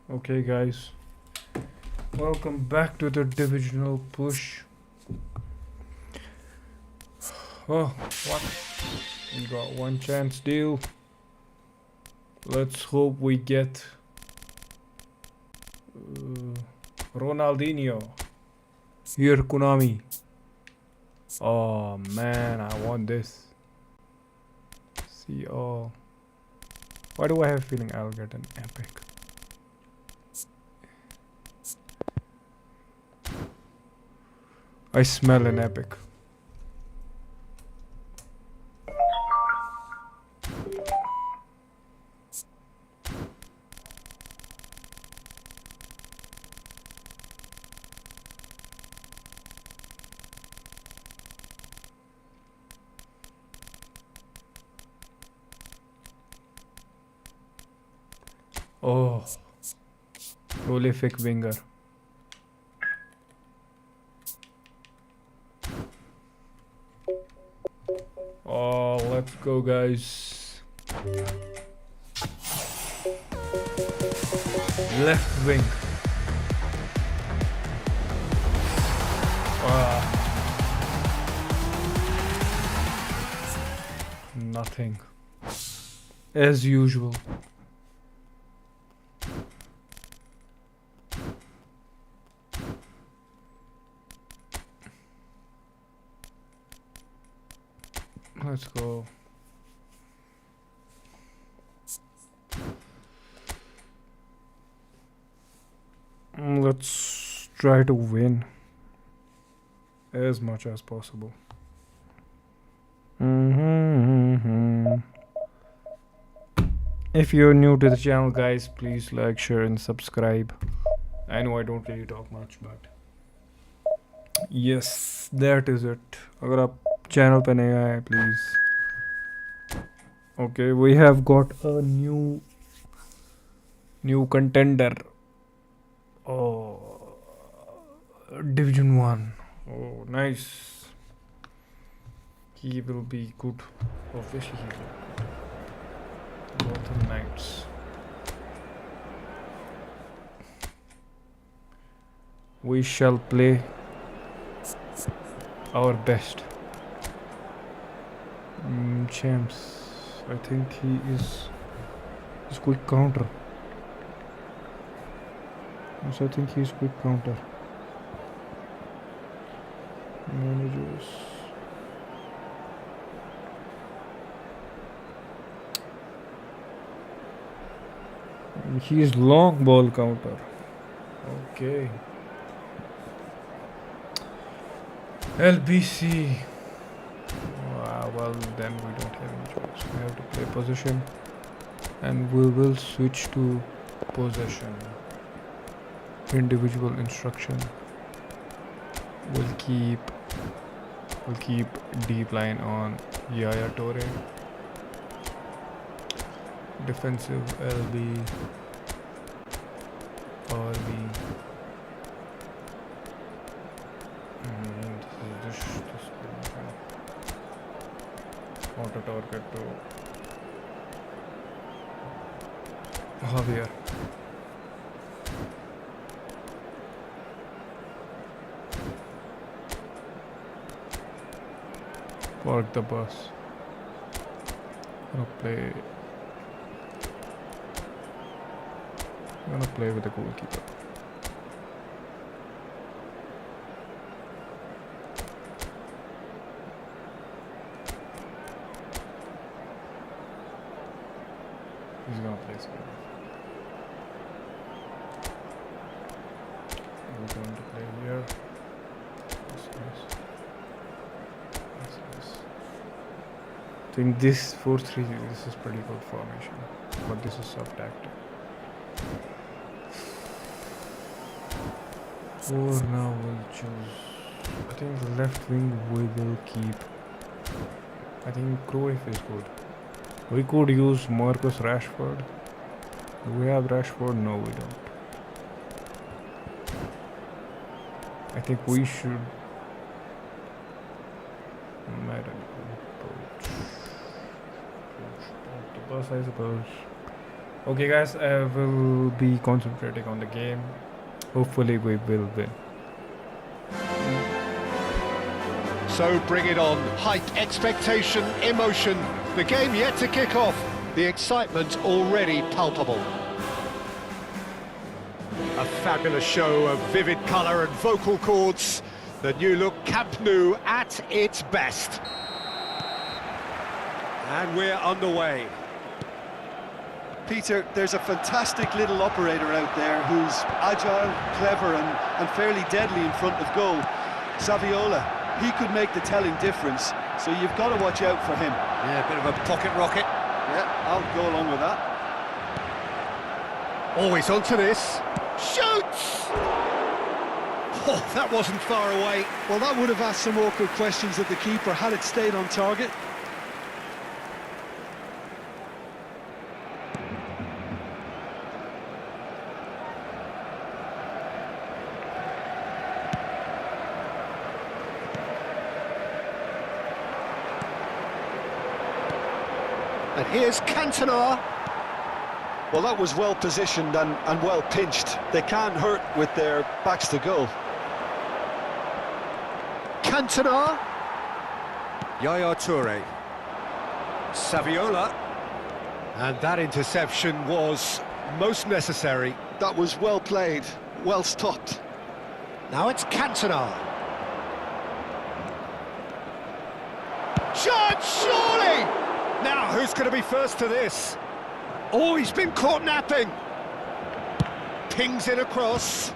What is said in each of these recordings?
Okay, guys, welcome back to the divisional push. Oh, what? We got one chance deal. Let's hope we get Ronaldinho. Here, Konami. Oh man, I want this. See, oh. Why do I have a feeling I'll get an epic? I smell an epic. Oh, prolific winger. Oh, let's go, guys. Left wing. Nothing. As usual. Let's go. Let's try to win as much as possible. If you're new to the channel, guys, please like, share and subscribe. I know I don't really talk much, but yes, that is it. अगर आप channel पे नए आए, please. Okay, we have got a new contender. Oh, Division 1. Oh, nice. He will be good. Obviously, he will. Gotham Knights. We shall play our best. Champs. I think he is quick counter. Yes, I think he's quick counter. Managers. He is long ball counter. Okay. LBC. Well, then we don't have any choice. We have to play possession, and we will switch to possession. Individual instruction. We'll keep deep line on Yaya Toure. Defensive LB, RB. This auto target to Javier. Park the bus. I'm gonna play with the goalkeeper. He's gonna play something. We're going to play here. That's nice. That's nice. I think this 4-3, this is pretty good formation, but this is sub-tactic. For now we'll choose, I think the left wing we will keep. I think Cruyff is good. We could use Marcus Rashford. Do we have Rashford? No, we don't. I think we should. I don't know. Approach the bus, I suppose. Okay, guys, I will be concentrating on the game. Hopefully, we will win. So bring it on. Hype, expectation, emotion. The game yet to kick off. The excitement already palpable. A fabulous show of vivid colour and vocal cords. The new look Camp Nou at its best. And we're underway. Peter, there's a fantastic little operator out there who's agile, clever and fairly deadly in front of goal. Saviola, he could make the telling difference, so you've got to watch out for him. Yeah, a bit of a pocket rocket. Yeah, I'll go along with that. Always onto this. Shoots! Oh, that wasn't far away. Well, that would have asked some awkward questions of the keeper had it stayed on target. And here's Cantona. Well, that was well positioned and well pinched. They can't hurt with their backs to goal. Cantona. Yaya Toure. Saviola. And that interception was most necessary. That was well played, well stopped. Now it's Cantona. Chance, surely! Now, who's going to be first to this? Oh, he's been caught napping. Pings in across.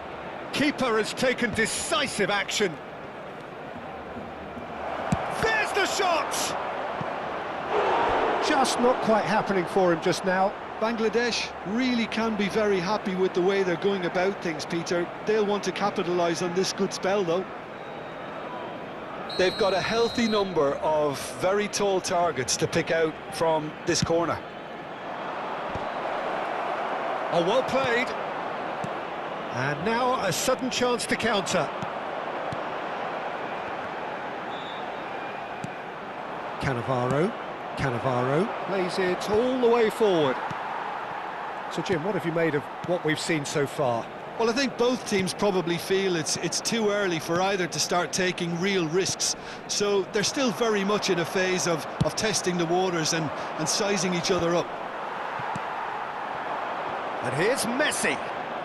Keeper has taken decisive action. There's the shot! Just not quite happening for him just now. Bangladesh really can be very happy with the way they're going about things, Peter. They'll want to capitalise on this good spell, though. They've got a healthy number of very tall targets to pick out from this corner. Oh, well played. And now a sudden chance to counter. Cannavaro plays it all the way forward. So, Jim, what have you made of what we've seen so far? Well, I think both teams probably feel it's too early for either to start taking real risks. So they're still very much in a phase of testing the waters and sizing each other up. And here's Messi.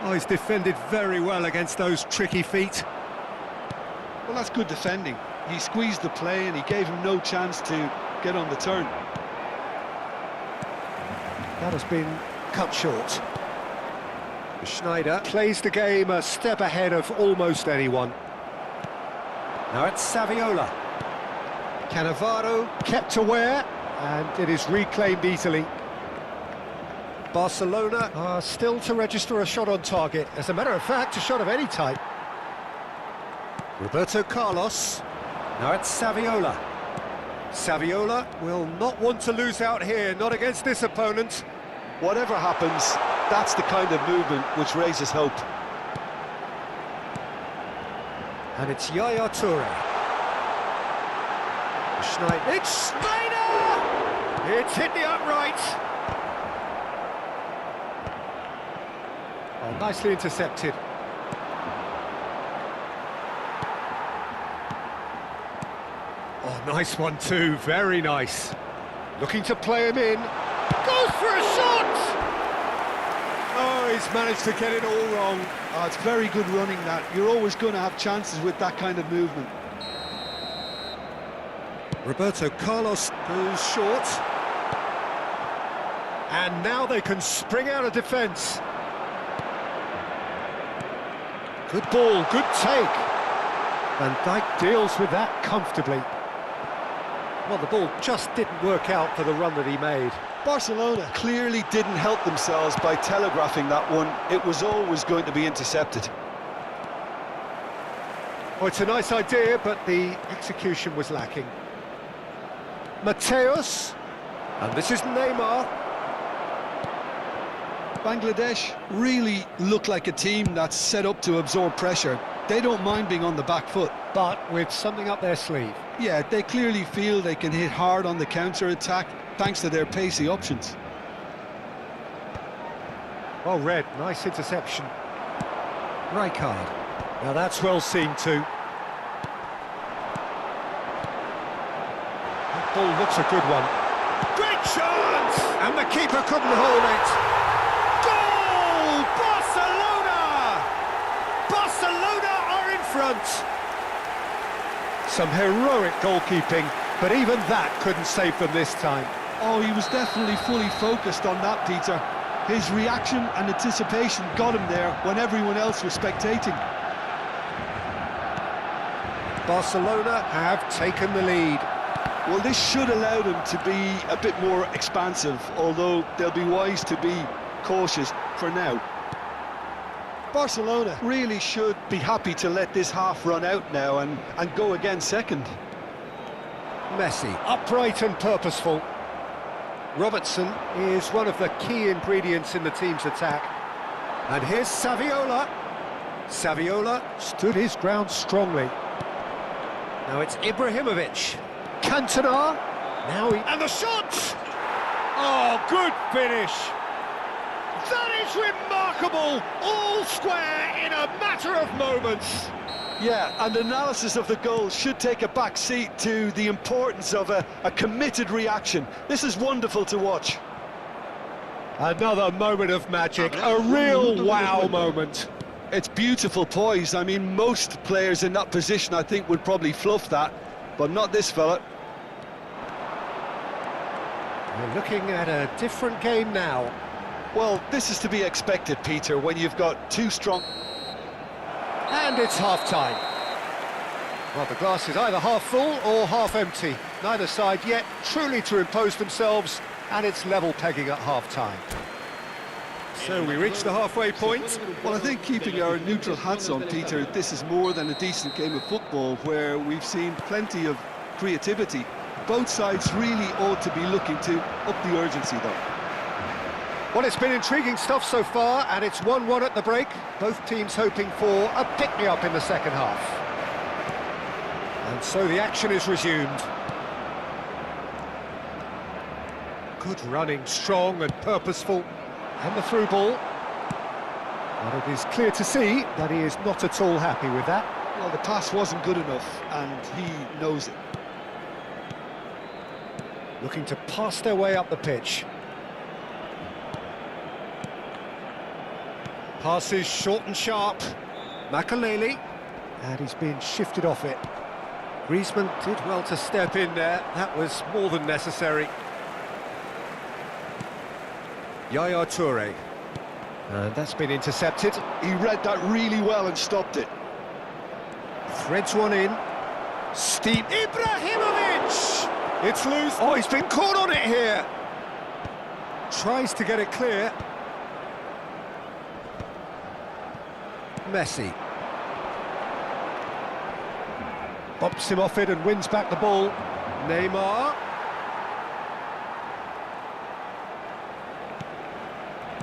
Oh, he's defended very well against those tricky feet. Well, that's good defending. He squeezed the play and he gave him no chance to get on the turn. That has been cut short. Schneider plays the game a step ahead of almost anyone. Now it's Saviola. Cannavaro kept aware, and it is reclaimed easily. Barcelona are still to register a shot on target. As a matter of fact, a shot of any type. Roberto Carlos. Now it's Saviola. Saviola will not want to lose out here, not against this opponent. Whatever happens, that's the kind of movement which raises hope. And it's Yaya Toure. Schneider. It's Schneider! It's hit the upright. Oh, nicely intercepted. Oh, nice one too, very nice. Looking to play him in. Goes for a shot! Oh, he's managed to get it all wrong. Oh, it's very good running, that. You're always going to have chances with that kind of movement. Roberto Carlos goes short. And now they can spring out of defence. Good ball, good take. Van Dijk deals with that comfortably. Well, the ball just didn't work out for the run that he made. Barcelona clearly didn't help themselves by telegraphing that one. It was always going to be intercepted. Oh, it's a nice idea, but the execution was lacking. Mateus, and this is Neymar. Bangladesh really look like a team that's set up to absorb pressure. They don't mind being on the back foot. But with something up their sleeve. Yeah, they clearly feel they can hit hard on the counter-attack thanks to their pacey options. Well read, nice interception. Rijkaard. Now that's well seen too. That ball looks a good one. Great chance! And the keeper couldn't hold it. Goal! Barcelona! Barcelona are in front. Some heroic goalkeeping, but even that couldn't save them this time. Oh, he was definitely fully focused on that, Peter. His reaction and anticipation got him there when everyone else was spectating. Barcelona have taken the lead. Well, this should allow them to be a bit more expansive, although they'll be wise to be cautious for now. Barcelona really should be happy to let this half run out now and go again second. Messi, upright and purposeful. Robertson is one of the key ingredients in the team's attack. And here's Saviola. Saviola stood his ground strongly. Now it's Ibrahimovic. Cantona. Now he... And the shot! Oh, good finish! That is remarkable! All square in a matter of moments. Yeah, and analysis of the goal should take a back seat to the importance of a committed reaction. This is wonderful to watch. Another moment of magic, a real wow moment. It's beautiful poise. I mean, most players in that position, I think, would probably fluff that, but not this fella. We're looking at a different game now. Well, this is to be expected, Peter, when you've got two strong... And it's half-time. Well, the glass is either half full or half empty. Neither side yet truly to impose themselves, and it's level pegging at half-time. So we reach the halfway point. Well, I think keeping our neutral hats on, Peter, this is more than a decent game of football where we've seen plenty of creativity. Both sides really ought to be looking to up the urgency, though. Well, it's been intriguing stuff so far, and it's 1-1 at the break. Both teams hoping for a pick-me-up in the second half. And so the action is resumed. Good running, strong and purposeful. And the through ball. But it is clear to see that he is not at all happy with that. Well, the pass wasn't good enough, and he knows it. Looking to pass their way up the pitch. Passes short and sharp. Makaleli. And he's been shifted off it. Griezmann did well to step in there. That was more than necessary. Yaya Toure. And that's been intercepted. He read that really well and stopped it. Threads one in. Steep. Ibrahimovic! It's loose. Oh, he's been caught on it here. Tries to get it clear. Messi. Bops him off it and wins back the ball. Neymar.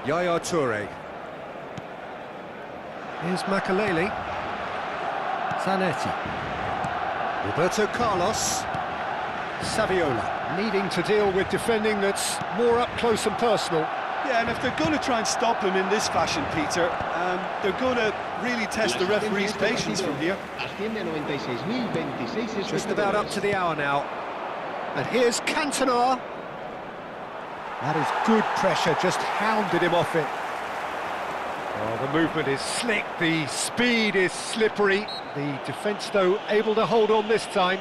Yaya Toure. Here's Makaleli. Zanetti. Roberto Carlos. Saviola. Needing to deal with defending that's more up close and personal. Yeah, and if they're going to try and stop him in this fashion, Peter, they're going to really test the referee's patience from here. Just about up to the hour now. And here's Cantona. That is good pressure, just hounded him off it. Oh, the movement is slick, the speed is slippery. The defence, though, able to hold on this time.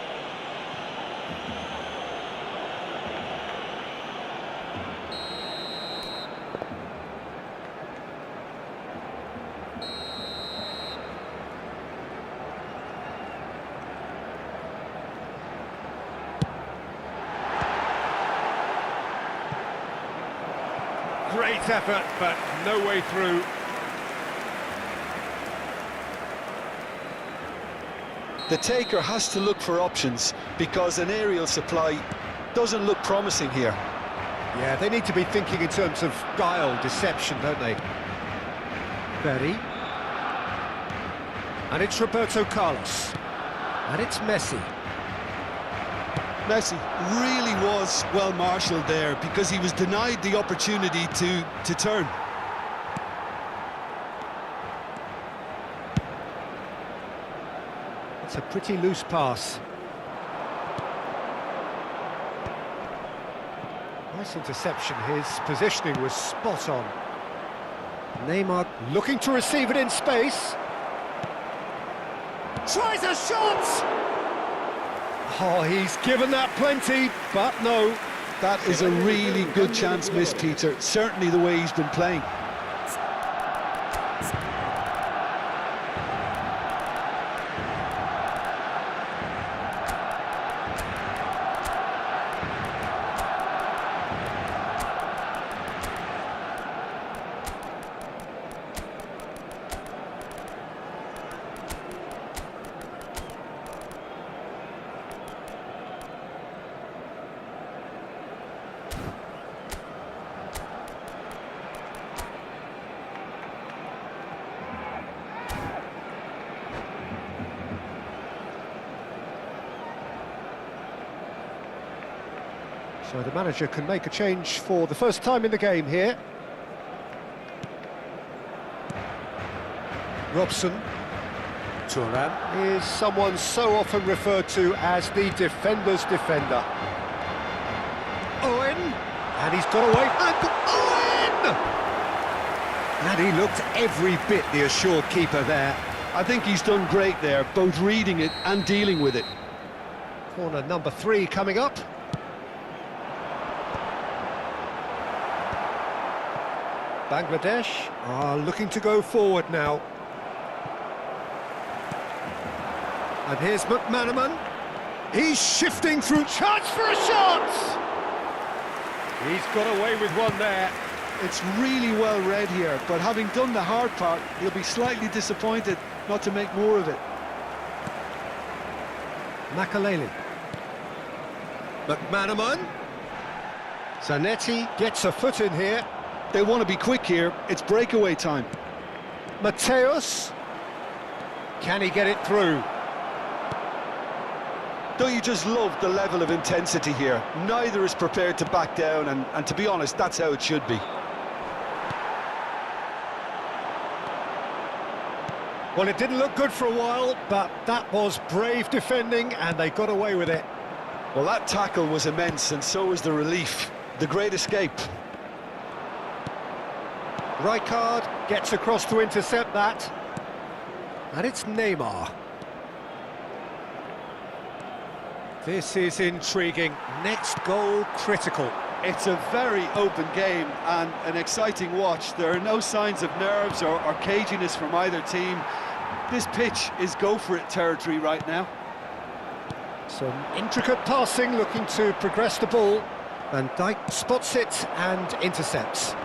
Great effort, but no way through. The taker has to look for options because an aerial supply doesn't look promising here. Yeah, they need to be thinking in terms of guile, deception, don't they? Berry. And it's Roberto Carlos. And it's Messi. Messi really was well marshalled there because he was denied the opportunity to turn. It's a pretty loose pass. Nice interception. His positioning was spot on. Neymar looking to receive it in space. Tries a shot! Oh, he's given that plenty, but no. That is a really good chance missed, Peter. Certainly the way he's been playing. So the manager can make a change for the first time in the game here. Robson. Turan is someone so often referred to as the defender's defender. Owen! And he's got away. And Owen! And he looked every bit the assured keeper there. I think he's done great there, both reading it and dealing with it. Corner number 3 coming up. Bangladesh are looking to go forward now. And here's McManaman. He's shifting through. Chance for a shot! He's got away with one there. It's really well read here, but having done the hard part, he'll be slightly disappointed not to make more of it. Makaleli. McManaman. Zanetti gets a foot in here. They want to be quick here. It's breakaway time. Mateus. Can he get it through? Don't you just love the level of intensity here? Neither is prepared to back down, and to be honest, that's how it should be. Well, it didn't look good for a while, but that was brave defending, and they got away with it. Well, that tackle was immense, and so was the relief. The great escape. Rijkaard gets across to intercept that. And it's Neymar. This is intriguing. Next goal critical. It's a very open game and an exciting watch. There are no signs of nerves or caginess from either team. This pitch is go-for-it territory right now. Some intricate passing, looking to progress the ball. Van Dijk spots it and intercepts.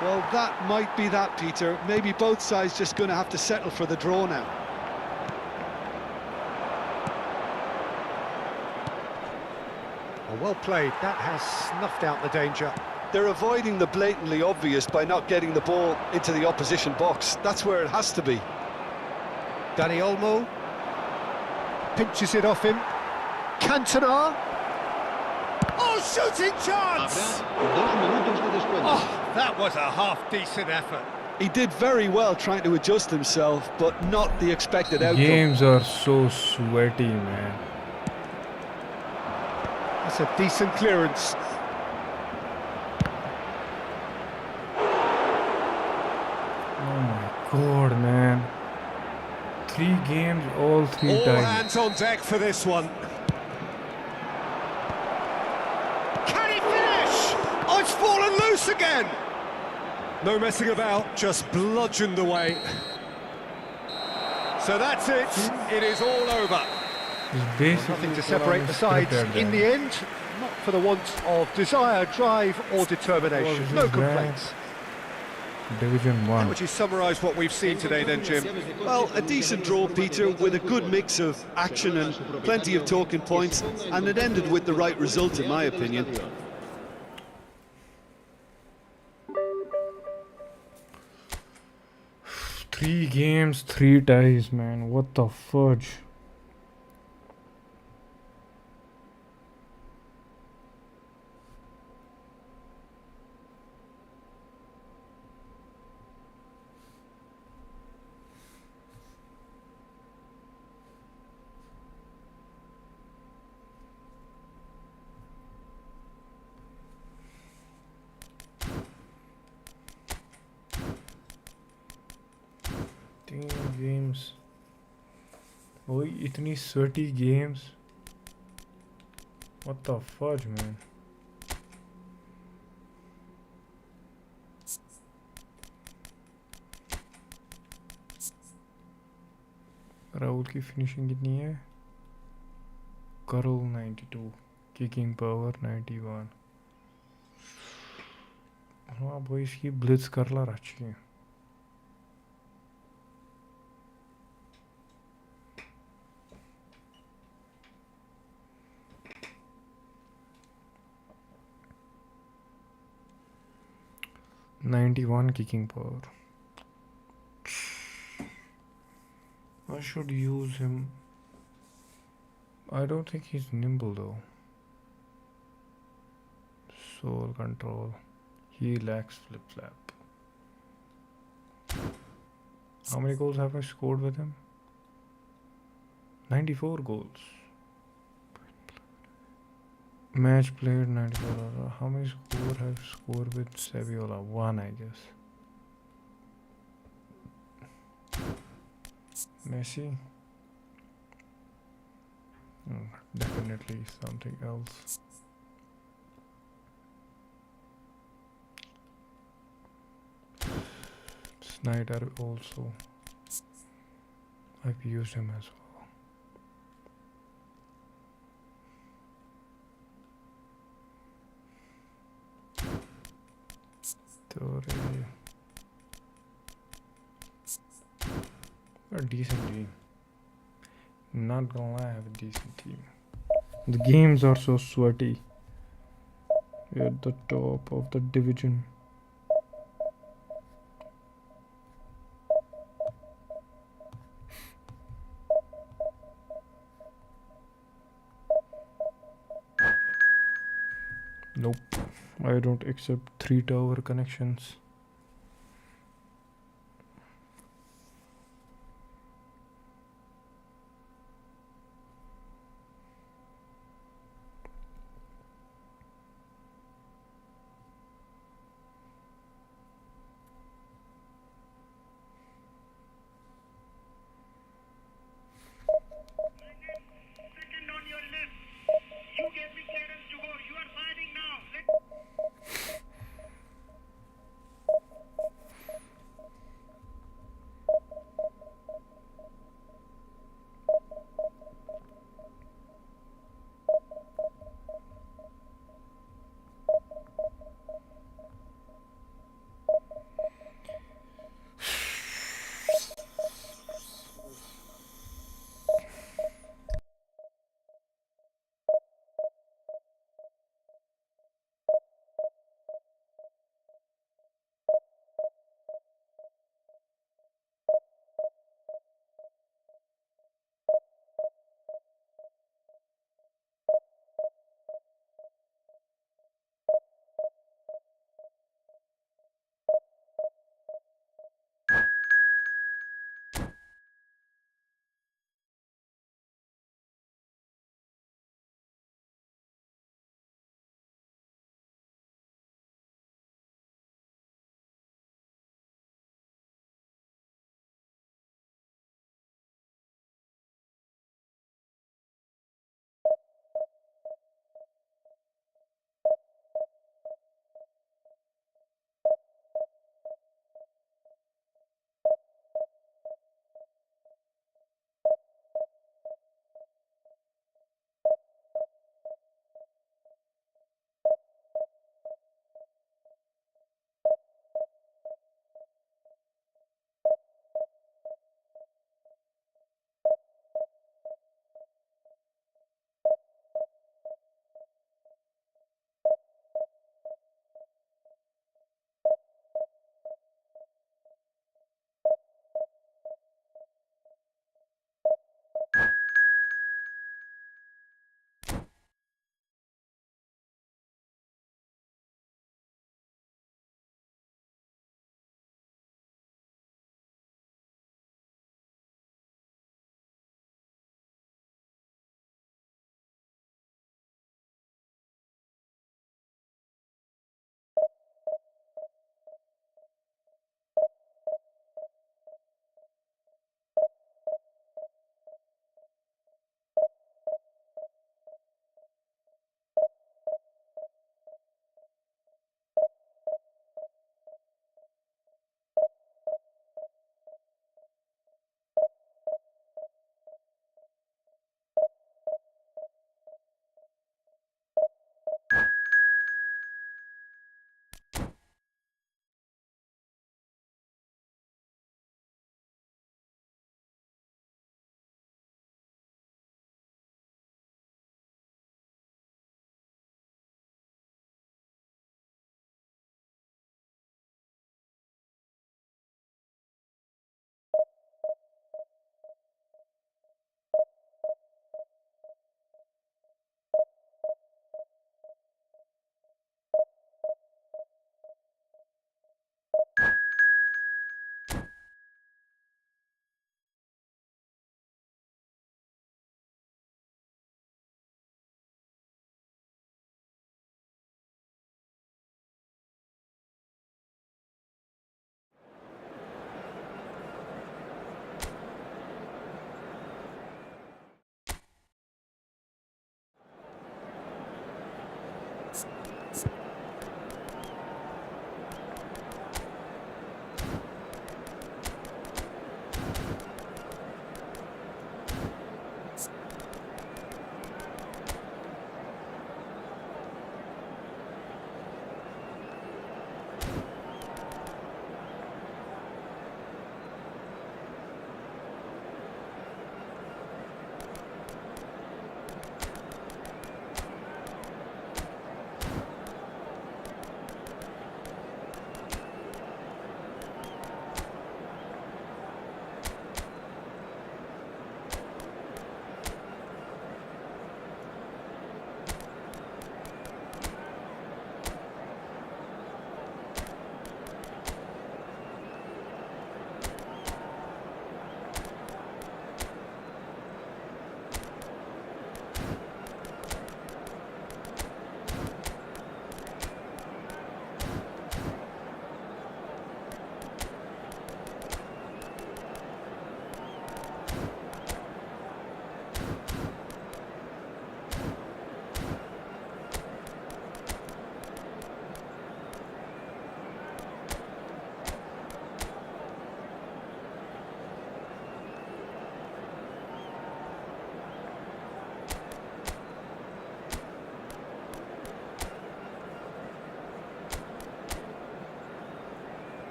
Well, that might be that, Peter. Maybe both sides just going to have to settle for the draw now. Well played. That has snuffed out the danger. They're avoiding the blatantly obvious by not getting the ball into the opposition box. That's where it has to be. Dani Olmo pinches it off him. Cantona. Oh, shooting chance! Oh, that was a half-decent effort. He did very well trying to adjust himself, but not the expected outcome. Games are so sweaty, man. That's a decent clearance. Oh my god, man. 3 games, all 3 All times. hands on deck for this one. Can he finish? Oh, it's fallen loose again. No messing about, just bludgeoned away. So that's it. It is all over. Nothing to separate the sides in the end. Not for the want of desire, drive or determination. No complaints. Division How 1. would you summarise what we've seen today then, Jim? Well, a decent draw, Peter, with a good mix of action and plenty of talking points, and it ended with the right result, in my opinion. Three games, 3 ties, man. What the fudge? 15 games. Oi, itni sweaty games. What the fudge, man? Rahul की finishing कितनी है? करल 92, kicking power 91. हाँ भाई इसकी Blitz करला अच्छी है. .91 kicking power. I should use him. I don't think he's nimble though. Soul control. He lacks flip flap. How many goals have I scored with him? 94 goals. Match played 94. How many score have scored with Saviola? 1, I guess. Messi? Definitely something else. Snyder also. I've used him as well. A decent team. Not gonna lie, I have a decent team. The games are so sweaty. We're at the top of the division. Nope, I don't accept 3 tower connections.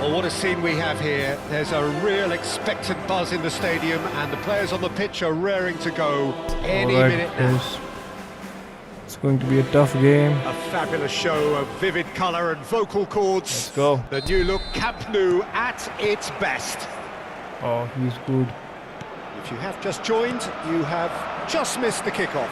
Well, what a scene we have here. There's a real expectant buzz in the stadium, and the players on the pitch are raring to go any Alright, minute now. guys. It's going to be a tough game. A fabulous show of vivid colour and vocal cords. Let's go. The new look Camp Nou at its best. Oh, he's good. If you have just joined, you have just missed the kickoff.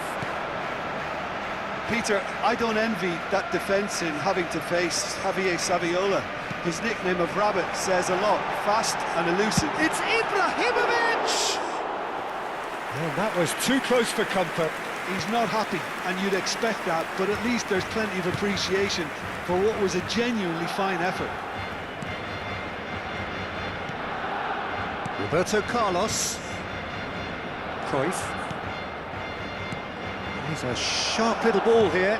Peter, I don't envy that defence in having to face Javier Saviola. His nickname of Rabbit says a lot. Fast and elusive. It's Ibrahimovic! Well, that was too close for comfort. He's not happy, and you'd expect that, but at least there's plenty of appreciation for what was a genuinely fine effort. Roberto Carlos. Cruyff. He's a sharp little ball here.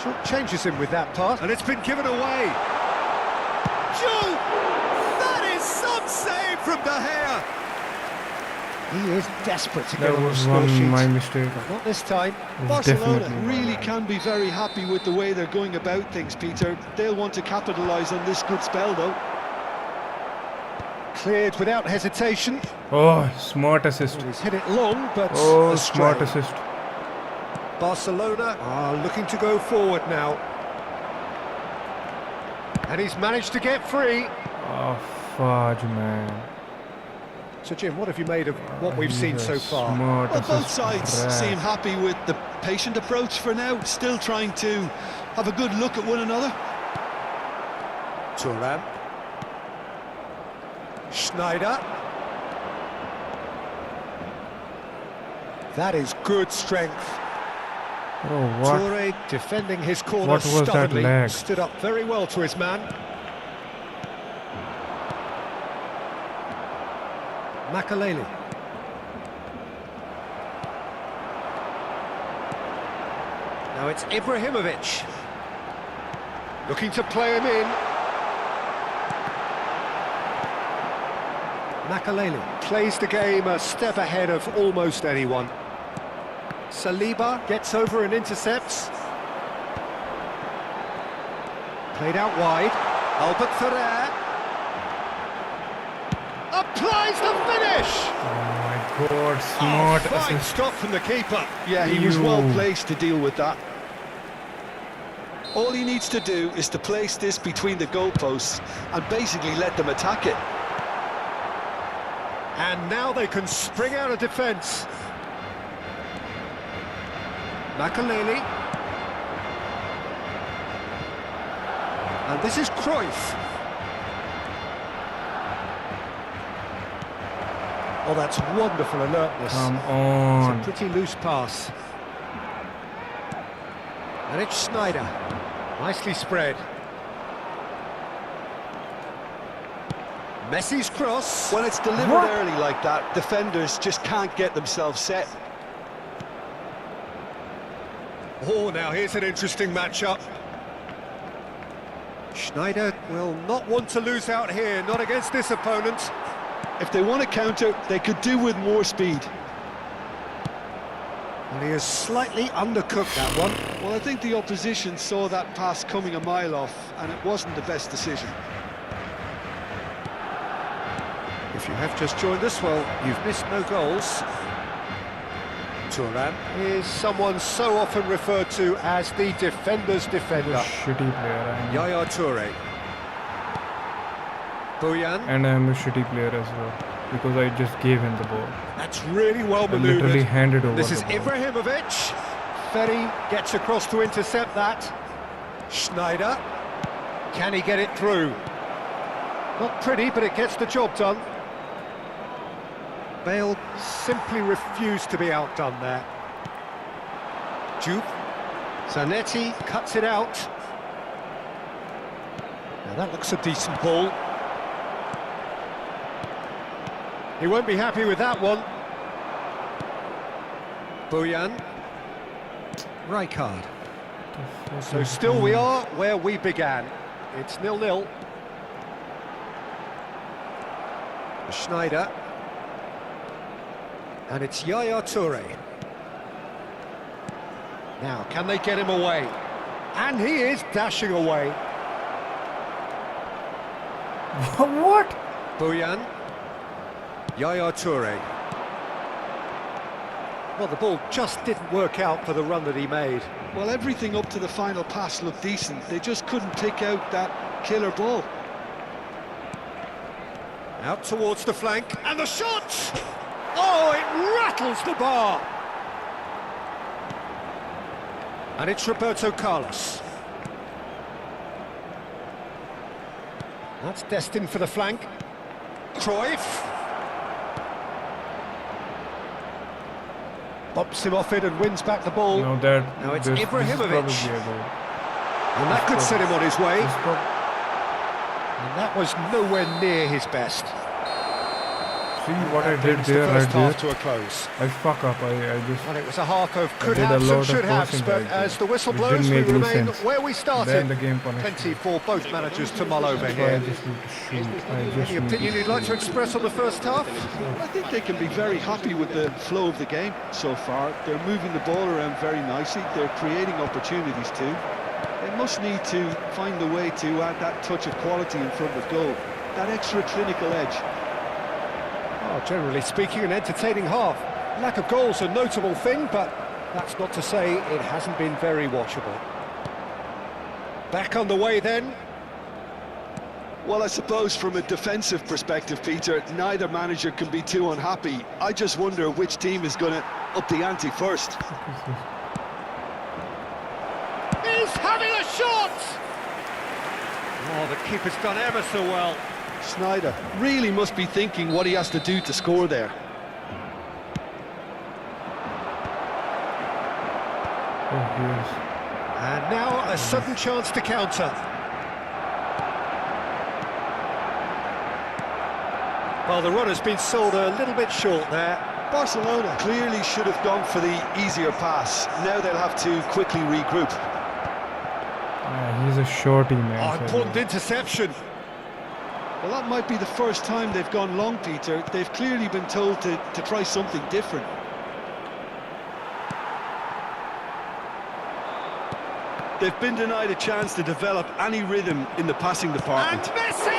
Short changes him with that pass, and it's been given away. Joe! That is some save from De Gea! He is desperate to get That on the was score sheet. my mistake. But not this time. Barcelona Definitely. really can be very happy with the way they're going about things, Peter. They'll want to capitalise on this good spell, though. Cleared without hesitation. Oh, smart assist. Well, he's hit it long, but Oh, astray. smart assist. Barcelona are looking to go forward now. And he's managed to get free. Oh, fudge, man. So, Jim, what have you made of what we've seen so far? Smart Well, both assist. sides Right. seem happy with the patient approach for now, still trying to have a good look at one another. Thuram. Schneider. That is good strength. Oh, what? Toure defending his corner What was that stubbornly. lag? Stood up very well to his man. Makaleli. Now it's Ibrahimovic. Looking to play him in. Makaleli plays the game a step ahead of almost anyone. Saliba gets over and intercepts. Played out wide. Albert Ferrer. Applies the finish! Oh my god, smart Fine assist. stop from the keeper. Yeah, he was Ew. well placed to deal with that. All he needs to do is to place this between the goalposts and basically let them attack it. And now they can spring out of defence. Makaleli. And this is Cruyff. Oh, that's wonderful alertness. Come It's on. a pretty loose pass. And it's Schneider. Nicely spread. Messi's cross. When it's delivered What? early like that, defenders just can't get themselves set. Oh, now here's an interesting matchup. Schneider will not want to lose out here, not against this opponent. If they want to counter, they could do with more speed. And he has slightly undercooked that one. Well, I think the opposition saw that pass coming a mile off, and it wasn't the best decision. If you have just joined us, well, you've missed no goals. Thuram is someone so often referred to as the defender's defender. Shitty player. I know. Yaya Toure. Bojan. And I'm a shitty player as well. Because I just gave him the ball. That's really well I literally manoeuvred. handed over This the is ball. Ibrahimovic. Ferry gets across to intercept that. Schneider. Can he get it through? Not pretty, but it gets the job done. Bale simply refused to be outdone there. Juve. Zanetti cuts it out. Now that looks a decent ball. He won't be happy with that one. Bojan. Rijkaard. So still we are where we began. It's 0-0. Schneider. And it's Yaya Toure. Now, can they get him away? And he is dashing away. What? Boyan. Yaya Toure. Well, the ball just didn't work out for the run that he made. Well, everything up to the final pass looked decent. They just couldn't pick out that killer ball. Out towards the flank, and the shot! Oh, it rattles the bar! And it's Roberto Carlos. That's destined for the flank. Cruyff. Bops him off it and wins back the ball. No, that. Now it's this Ibrahimovic. is probably a goal. And that could set him on his way. This And that was nowhere near his best. See what I did Brings the there, first right half there? to a close. I fuck up. I just. Well, it was a half of could did a haves lot and of should haves, crossing but right there, as the whistle which blows, didn't we make any remain sense. where we Then started. the game punished Plenty me. for both managers to mull over That's why I here. just need to shoot. I just Any need opinion to you'd like to shoot. express on the first half? I think they can be very happy with the flow of the game so far. They're moving the ball around very nicely. They're creating opportunities too. They must need to find a way to add that touch of quality in front of goal, that extra clinical edge. Oh, generally speaking, an entertaining half. Lack of goals a notable thing, but that's not to say it hasn't been very watchable. Back on the way then. Well, I suppose from a defensive perspective, Peter, neither manager can be too unhappy. I just wonder which team is going to up the ante first. He's having a shot! Oh, the keeper's done ever so well. Sneijder really must be thinking what he has to do to score there. Oh, yes. And now a sudden chance to counter. Well, the run has been sold a little bit short there. Barcelona clearly should have gone for the easier pass. Now they'll have to quickly regroup. Yeah, he's a shorty, man. Oh, important interception. Well, that might be the first time they've gone long, Peter. They've clearly been told to try something different. They've been denied a chance to develop any rhythm in the passing And department. Messi!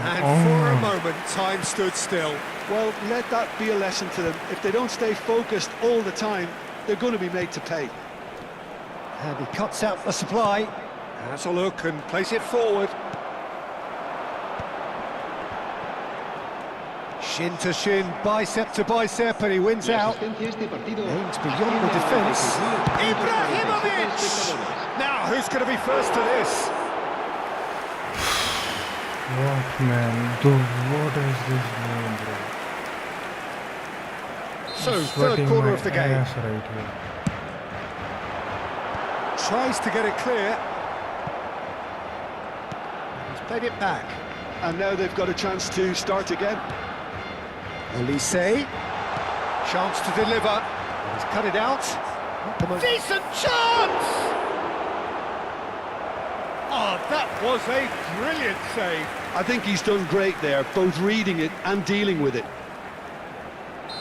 And for a moment, time stood still. Well, let that be a lesson to them. If they don't stay focused all the time, they're going to be made to pay. And he cuts out the supply. Has a look and plays it forward. Shin to shin, bicep to bicep, and he wins out. Aims beyond the defence. Ibrahimovic! Now, who's going to be first to this? What, man? Dude, what is this game, bro? So, third Sweating quarter my of the game. ass right here. Tries to get it clear. He's played it back. And now they've got a chance to start again. Elise, chance to deliver. He's cut it out. Decent chance! Oh, that was a brilliant save. I think he's done great there, both reading it and dealing with it.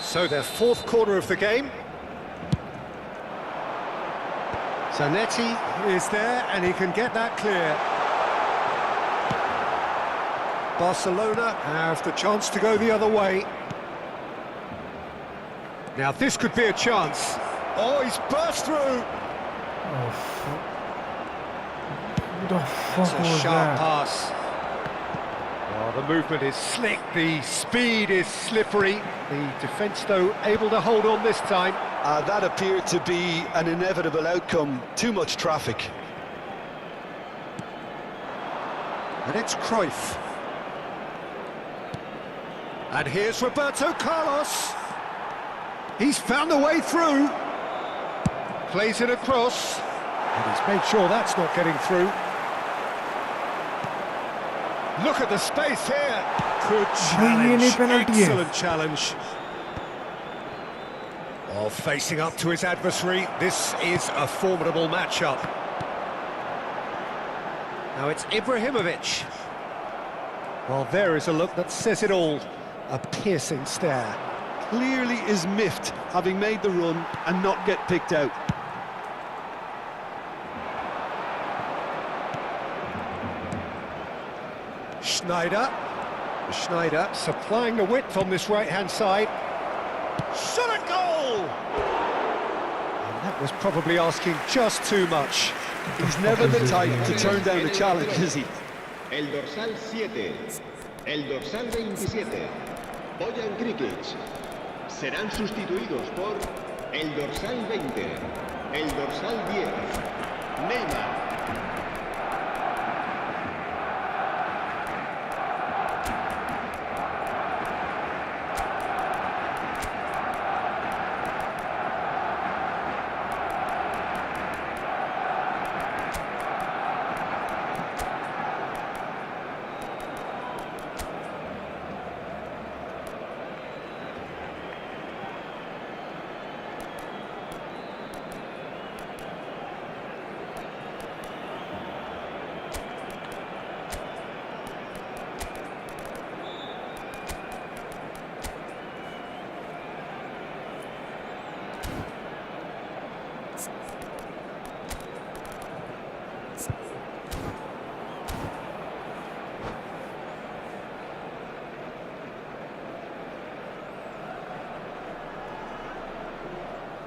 So their fourth quarter of the game. Zanetti is there and he can get that clear. Barcelona have the chance to go the other way. Now this could be a chance. Oh, he's burst through. Oh, fuck. Who the fuck It's a was sharp that? pass. Oh, the movement is slick, the speed is slippery. The defence, though, able to hold on this time. That appeared to be an inevitable outcome. Too much traffic. And it's Cruyff. And here's Roberto Carlos. He's found a way through. Plays it across. And he's made sure that's not getting through. Look at the space here. Good challenge. Excellent challenge. Well, facing up to his adversary, this is a formidable matchup. Now it's Ibrahimovic. Well, there is a look that says it all. A piercing stare. clearly is miffed, having made the run and not get picked out. Schneider supplying the width on this right-hand side. Shot a goal! And that was probably asking just too much. He's never the type to turn down a challenge, is he? El dorsal 7, el dorsal 27, Bojan Krikic. Serán sustituidos por el dorsal 20, el dorsal 10, Neymar.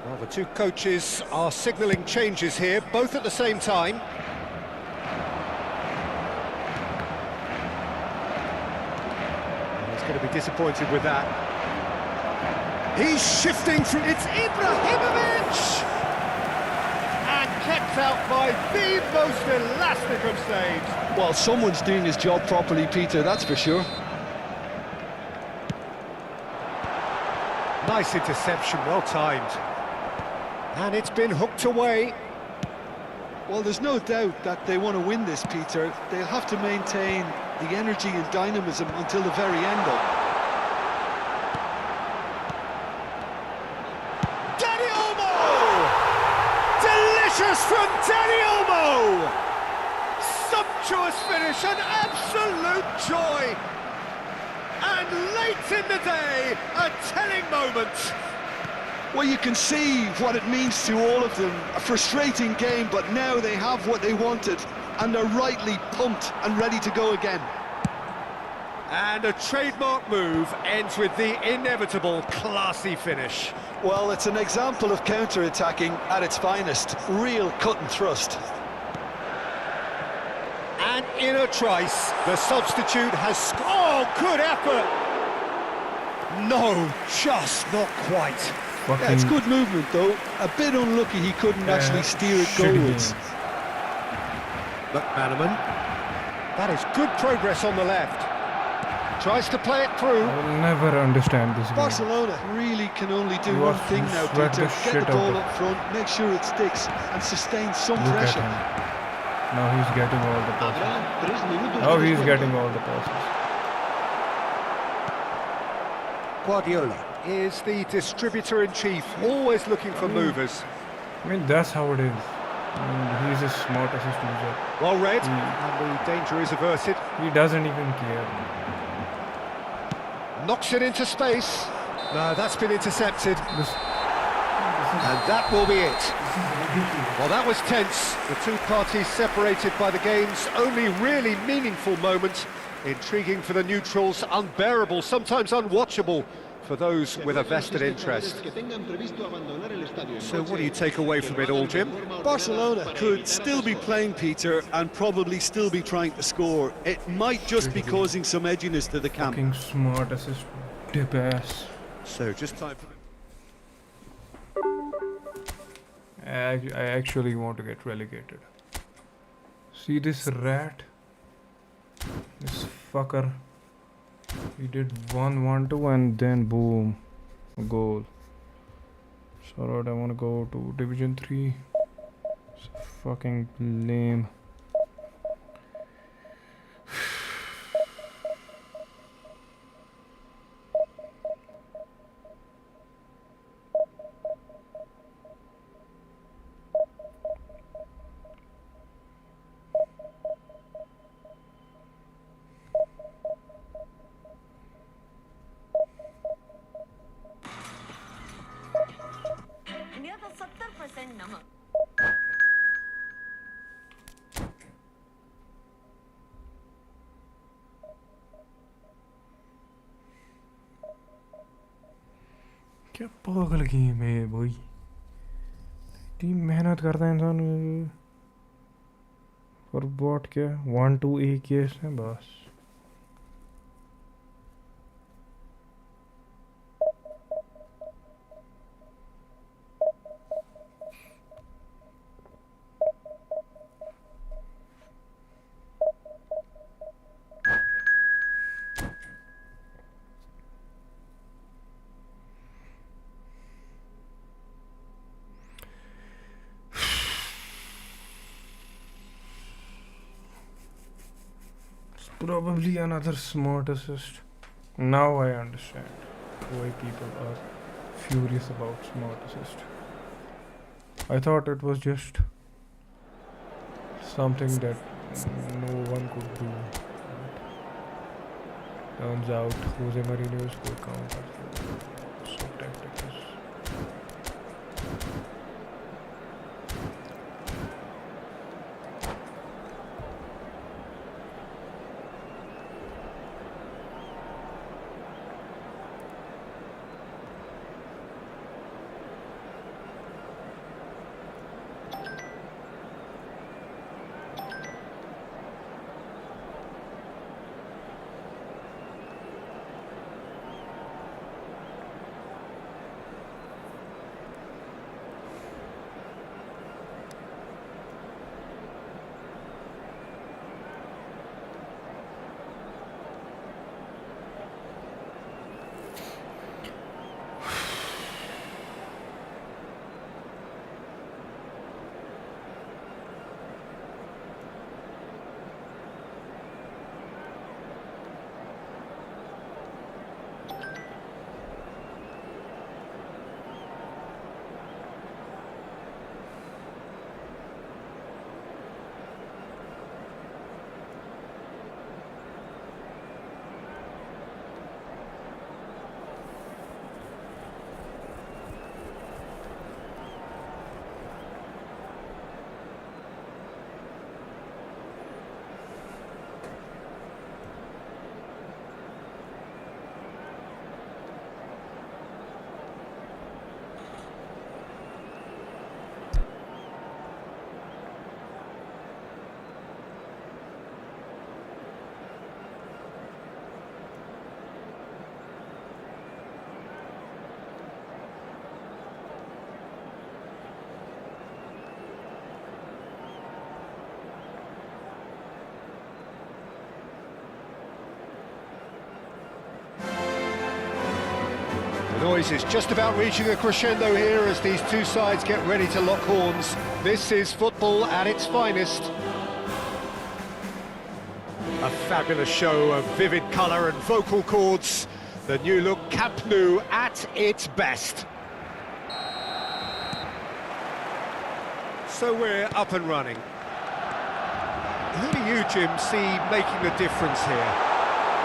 Well, the two coaches are signalling changes here, both at the same time. And he's going to be disappointed with that. He's shifting through. It's Ibrahimovic! And kept out by the most elastic of saves. Well, someone's doing his job properly, Peter, that's for sure. Nice interception, well timed. And it's been hooked away. Well, there's no doubt that they want to win this, Peter. They'll have to maintain the energy and dynamism until the very end, though. Dani Olmo! Delicious from Dani Olmo! Sumptuous finish, an absolute joy! And late in the day, a telling moment. Well, you can see what it means to all of them. A frustrating game, but now they have what they wanted, and they're rightly pumped and ready to go again. And a trademark move ends with the inevitable classy finish. Well, it's an example of counter-attacking at its finest. Real cut and thrust. And in a trice, the substitute has... Oh, good effort! No, just not quite. Yeah, it's good movement, though. A bit unlucky he couldn't actually steer it goalwards. McManaman. That is good progress on the left. Tries to play it through. I will never understand this game. Barcelona really can only do You one are thing now, sweat Peter. the Get shit the out ball of up front, make sure it sticks, and sustain some Look at pressure. him. Now he's getting all the passes. Habrá 3 minutos Now de he's descuento. getting all the passes. Guardiola is the distributor-in-chief, always looking for movers. I mean, that's how it is. I mean, he's a smart assistant manager. Well read, and the danger is averted. He doesn't even care. Knocks it into space. No, that's been intercepted. This And that will be it. Well, that was tense. The two parties separated by the game's only really meaningful moment. Intriguing for the neutrals, unbearable, sometimes unwatchable for those with a vested interest. So what do you take away from it all, Jim? Barcelona could still be playing, Peter, and probably still be trying to score. It might just be causing some edginess to the camp. fucking smart assist dip ass. So just time for... I actually want to get relegated. See this rat? This fucker. He did 1-1-2 and then boom, a goal. So right, I want to go to Division 3. It's fucking lame. क्या पागल game है भाई, team मेहनत करता है इंसान और bot क्या 1-2 एक केस है बस. Probably another smart assist. Now I understand why people are furious about smart assist. I thought it was just something that no one could do. Turns out Jose Mourinho is good counter. So tactics. The noise is just about reaching a crescendo here as these two sides get ready to lock horns. This is football at its finest. A fabulous show of vivid colour and vocal cords. The new look Camp Nou at its best. So we're up and running. Who do you, Jim, see making the difference here?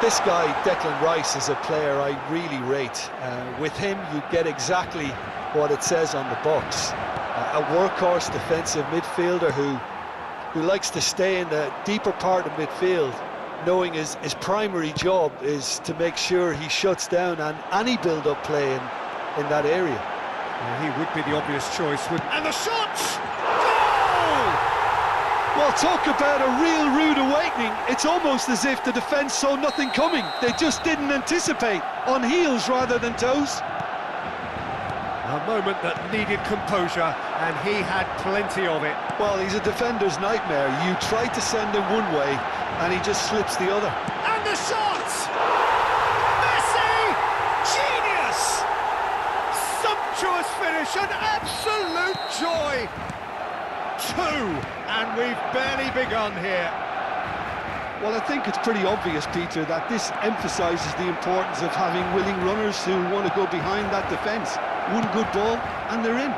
This guy, Declan Rice, is a player I really rate. With him, you get exactly what it says on the box. A workhorse defensive midfielder who likes to stay in the deeper part of midfield, knowing his primary job is to make sure he shuts down any build-up play in that area. He would be the obvious choice. And the shots! Well, talk about a real rude awakening. It's almost as if the defence saw nothing coming. They just didn't anticipate, on heels rather than toes. A moment that needed composure, and he had plenty of it. Well, he's a defender's nightmare. You try to send him one way, and he just slips the other. And the shot! Messi! Genius! Sumptuous finish, an absolute joy! Two, and we've barely begun here. Well, I think it's pretty obvious, Peter, that this emphasises the importance of having willing runners who want to go behind that defence. One good ball, and they're in.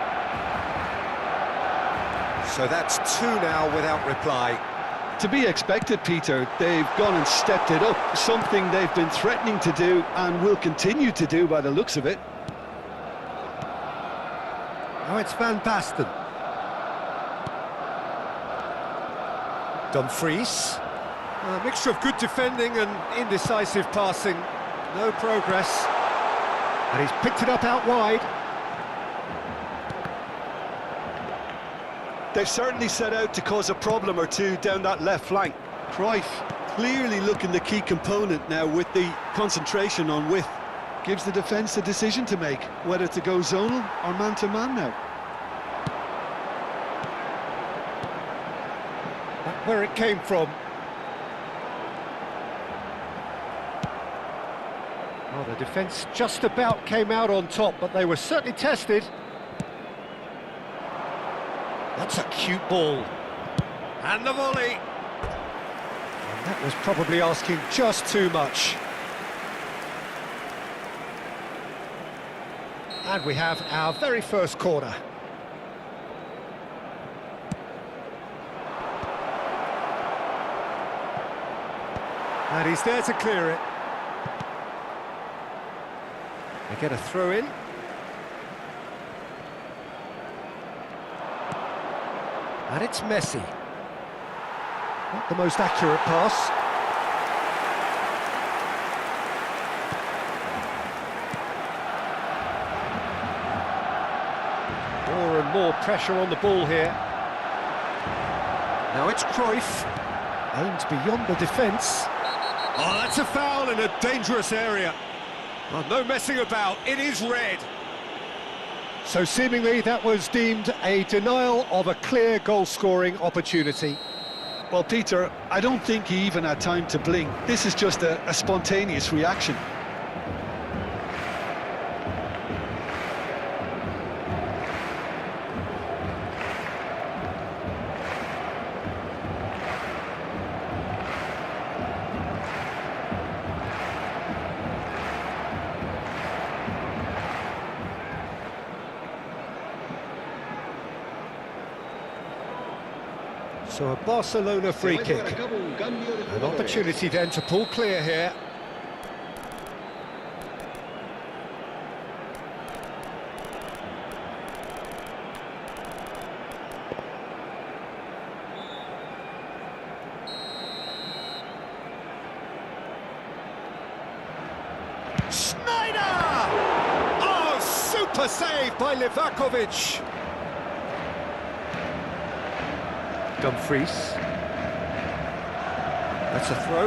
So that's two now without reply. To be expected, Peter. They've gone and stepped it up, something they've been threatening to do and will continue to do by the looks of it. Now it's Van Basten. Dumfries. A mixture of good defending and indecisive passing. No progress. And he's picked it up out wide. They've certainly set out to cause a problem or two down that left flank. Cruyff clearly looking the key component now with the concentration on width. Gives the defence a decision to make, whether to go zonal or man-to-man now. That's where it came from. Well, the defence just about came out on top, but they were certainly tested. That's a cute ball. And the volley. And that was probably asking just too much. And we have our very first corner. And he's there to clear it. They get a throw in. And it's Messi. Not the most accurate pass. More and more pressure on the ball here. Now it's Cruyff. Aimed beyond the defence. Oh, that's a foul in a dangerous area. Well, no messing about, it is red. So seemingly that was deemed a denial of a clear goal-scoring opportunity. Well, Peter, I don't think he even had time to blink. This is just a spontaneous reaction. So a Barcelona free kick. An opportunity then to pull clear here. Schneider! Oh, super save by Livakovic. Dumfries. That's a throw.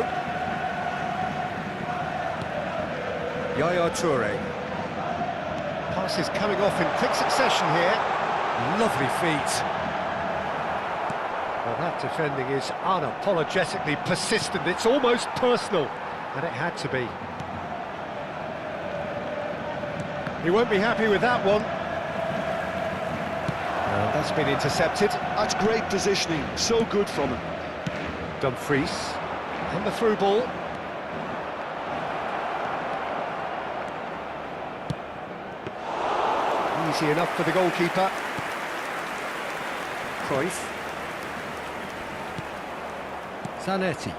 Yaya Toure. Pass is coming off in quick succession here. Lovely feet. Well, that defending is unapologetically persistent. It's almost personal, and it had to be. He won't be happy with that one. That's been intercepted. That's great positioning, so good from him. Dumfries, and the through ball. Easy enough for the goalkeeper. Cruyff. Zanetti.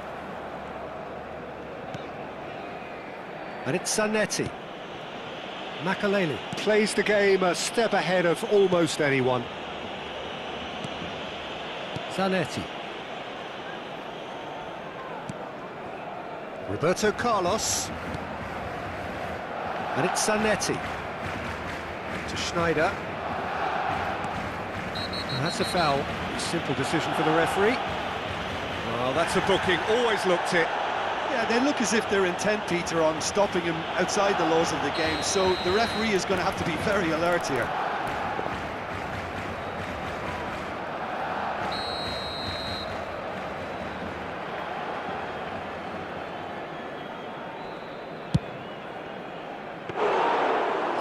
And it's Zanetti. Makaleli plays the game a step ahead of almost anyone. Zanetti. Roberto Carlos. And it's Zanetti. To Schneider. And that's a foul. Simple decision for the referee. Well, that's a booking. Always looked it. Yeah, they look as if they're intent, Peter, on stopping him outside the laws of the game, so the referee is going to have to be very alert here.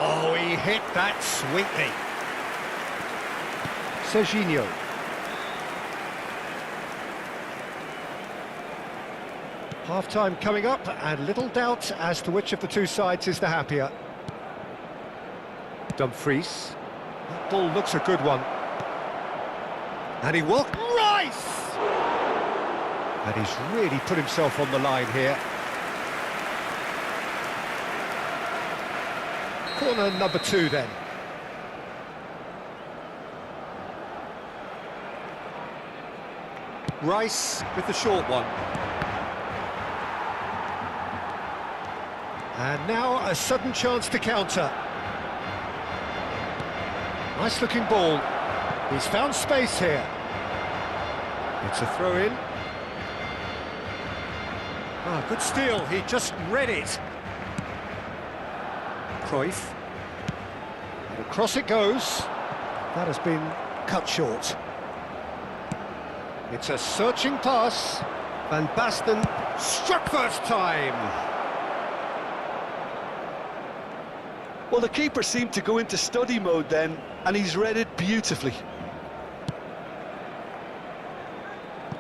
Oh, he hit that sweetly. Serginho. Half-time coming up, and little doubt as to which of the two sides is the happier. Dumfries. That ball looks a good one. And he will... Rice! And he's really put himself on the line here. Corner number 2 then. Rice with the short one. And now a sudden chance to counter. Nice looking ball. He's found space here. It's a throw-in. Ah, good steal. He just read it. Cruyff. And across it goes. That has been cut short. It's a searching pass. Van Basten struck first time. Well, the keeper seemed to go into study mode then, and he's read it beautifully.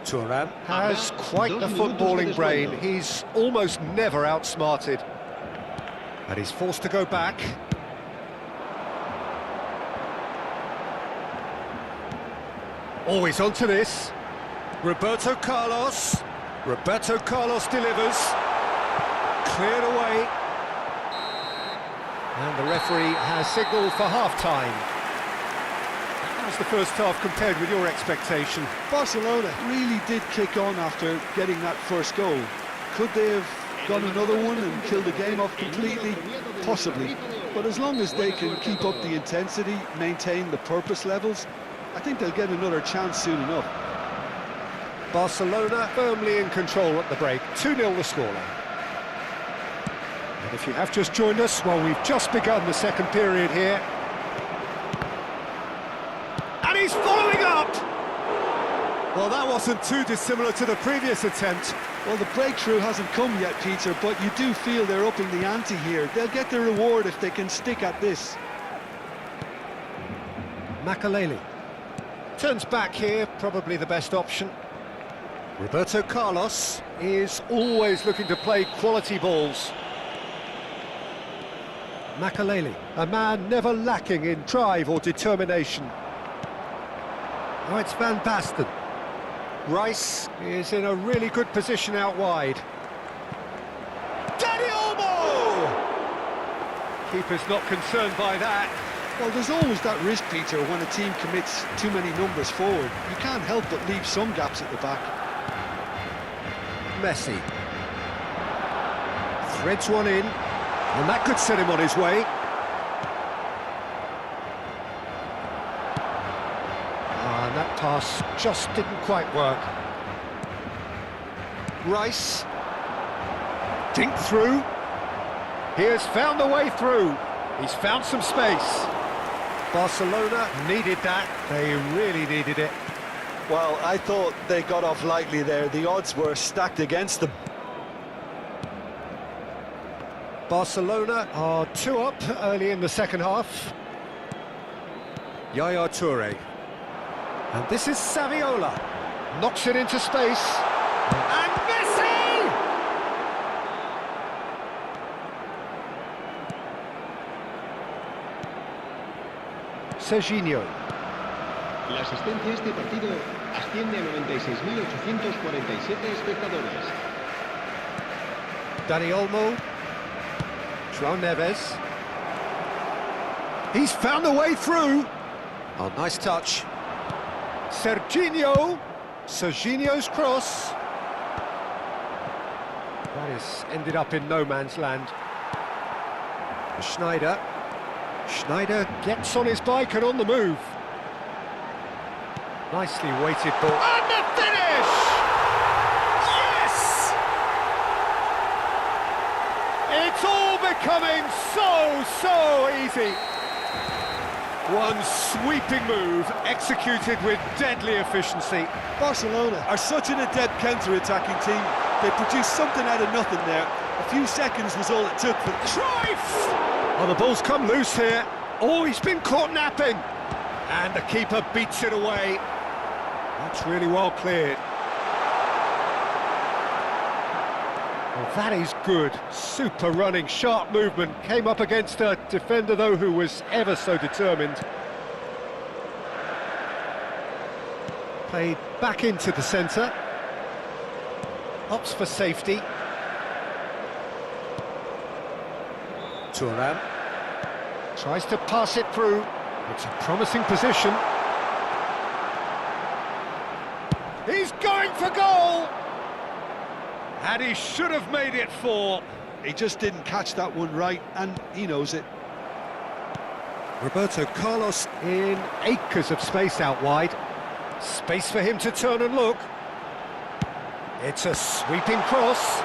Thuram has quite the footballing brain. He's almost never outsmarted. And he's forced to go back. Always onto this. Roberto Carlos. Roberto Carlos delivers. Cleared away. And the referee has signalled for half-time. How's the first half compared with your expectation? Barcelona really did kick on after getting that first goal. Could they have got another one and killed the game off completely? Possibly. But as long as they can keep up the intensity, maintain the purpose levels, I think they'll get another chance soon enough. Barcelona firmly in control at the break. 2-0 the scoreline. And if you have just joined us, well, we've just begun the second period here. And he's following up! Well, that wasn't too dissimilar to the previous attempt. Well, the breakthrough hasn't come yet, Peter, but you do feel they're upping the ante here. They'll get their reward if they can stick at this. Makaleli turns back here, probably the best option. Roberto Carlos is always looking to play quality balls. Makaleli, a man never lacking in drive or determination. Now it's Van Basten. Rice is in a really good position out wide. Dani Olmo! Keeper's not concerned by that. Well, there's always that risk, Peter, when a team commits too many numbers forward. You can't help but leave some gaps at the back. Messi. Threads one in, and that could set him on his way. And that pass just didn't quite work. Rice. Dink through. He has found a way through. He's found some space. Barcelona needed that. They really needed it. Well, I thought they got off lightly there. The odds were stacked against them. Barcelona are 2 up early in the second half. Yaya Toure. And this is Saviola. Knocks it into space. And Messi! Serginho. La asistencia a este partido asciende a 96.847 espectadores. Dani Olmo. João Neves. He's found a way through. Oh, nice touch. Serginho. Serginho's cross. That has ended up in no man's land. Schneider. Schneider gets on his bike and on the move. Nicely weighted ball. And the finish! Yes! It's all becoming so easy. One sweeping move executed with deadly efficiency. Barcelona are such an adept counter-attacking team. They produced something out of nothing there. A few seconds was all it took for Cruyff! Oh, the ball's come loose here. Oh, he's been caught napping. And the keeper beats it away. That's really well cleared. Well, that is good. Super running, sharp movement. Came up against a defender, though, who was ever so determined. Played back into the centre. Opts for safety. Thuram tries to pass it through. It's a promising position. He's going for goal! And he should have made it 4. He just didn't catch that one right, and he knows it. Roberto Carlos in acres of space out wide. Space for him to turn and look. It's a sweeping cross.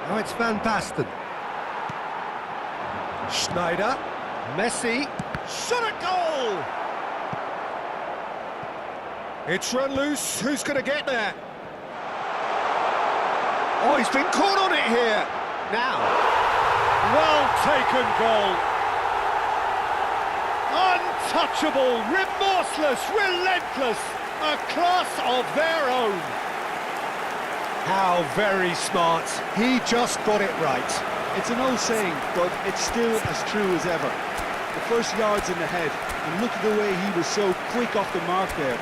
Now it's Van Basten. Schneider. Messi. Shot at goal! It's run loose. Who's going to get there? Oh, he's been caught on it here. Now. Well taken goal. Untouchable, remorseless, relentless. A class of their own. How very smart. He just got it right. It's an old saying, but it's still as true as ever. The first yard's in the head, and look at the way he was so quick off the mark there.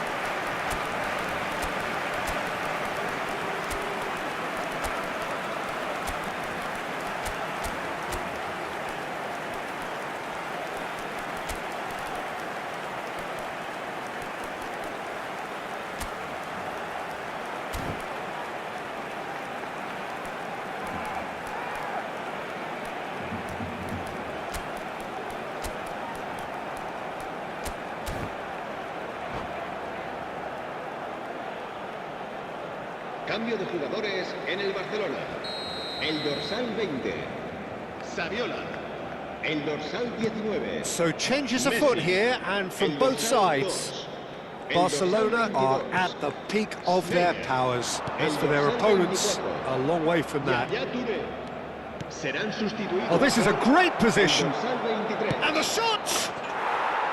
Cambio de jugadores en el Barcelona. El dorsal 20, Saviola. El dorsal 19. So changes afoot here, and from both sides. Barcelona are at the peak of their powers. As for their opponents, a long way from that. Oh, this is a great position. And the shot!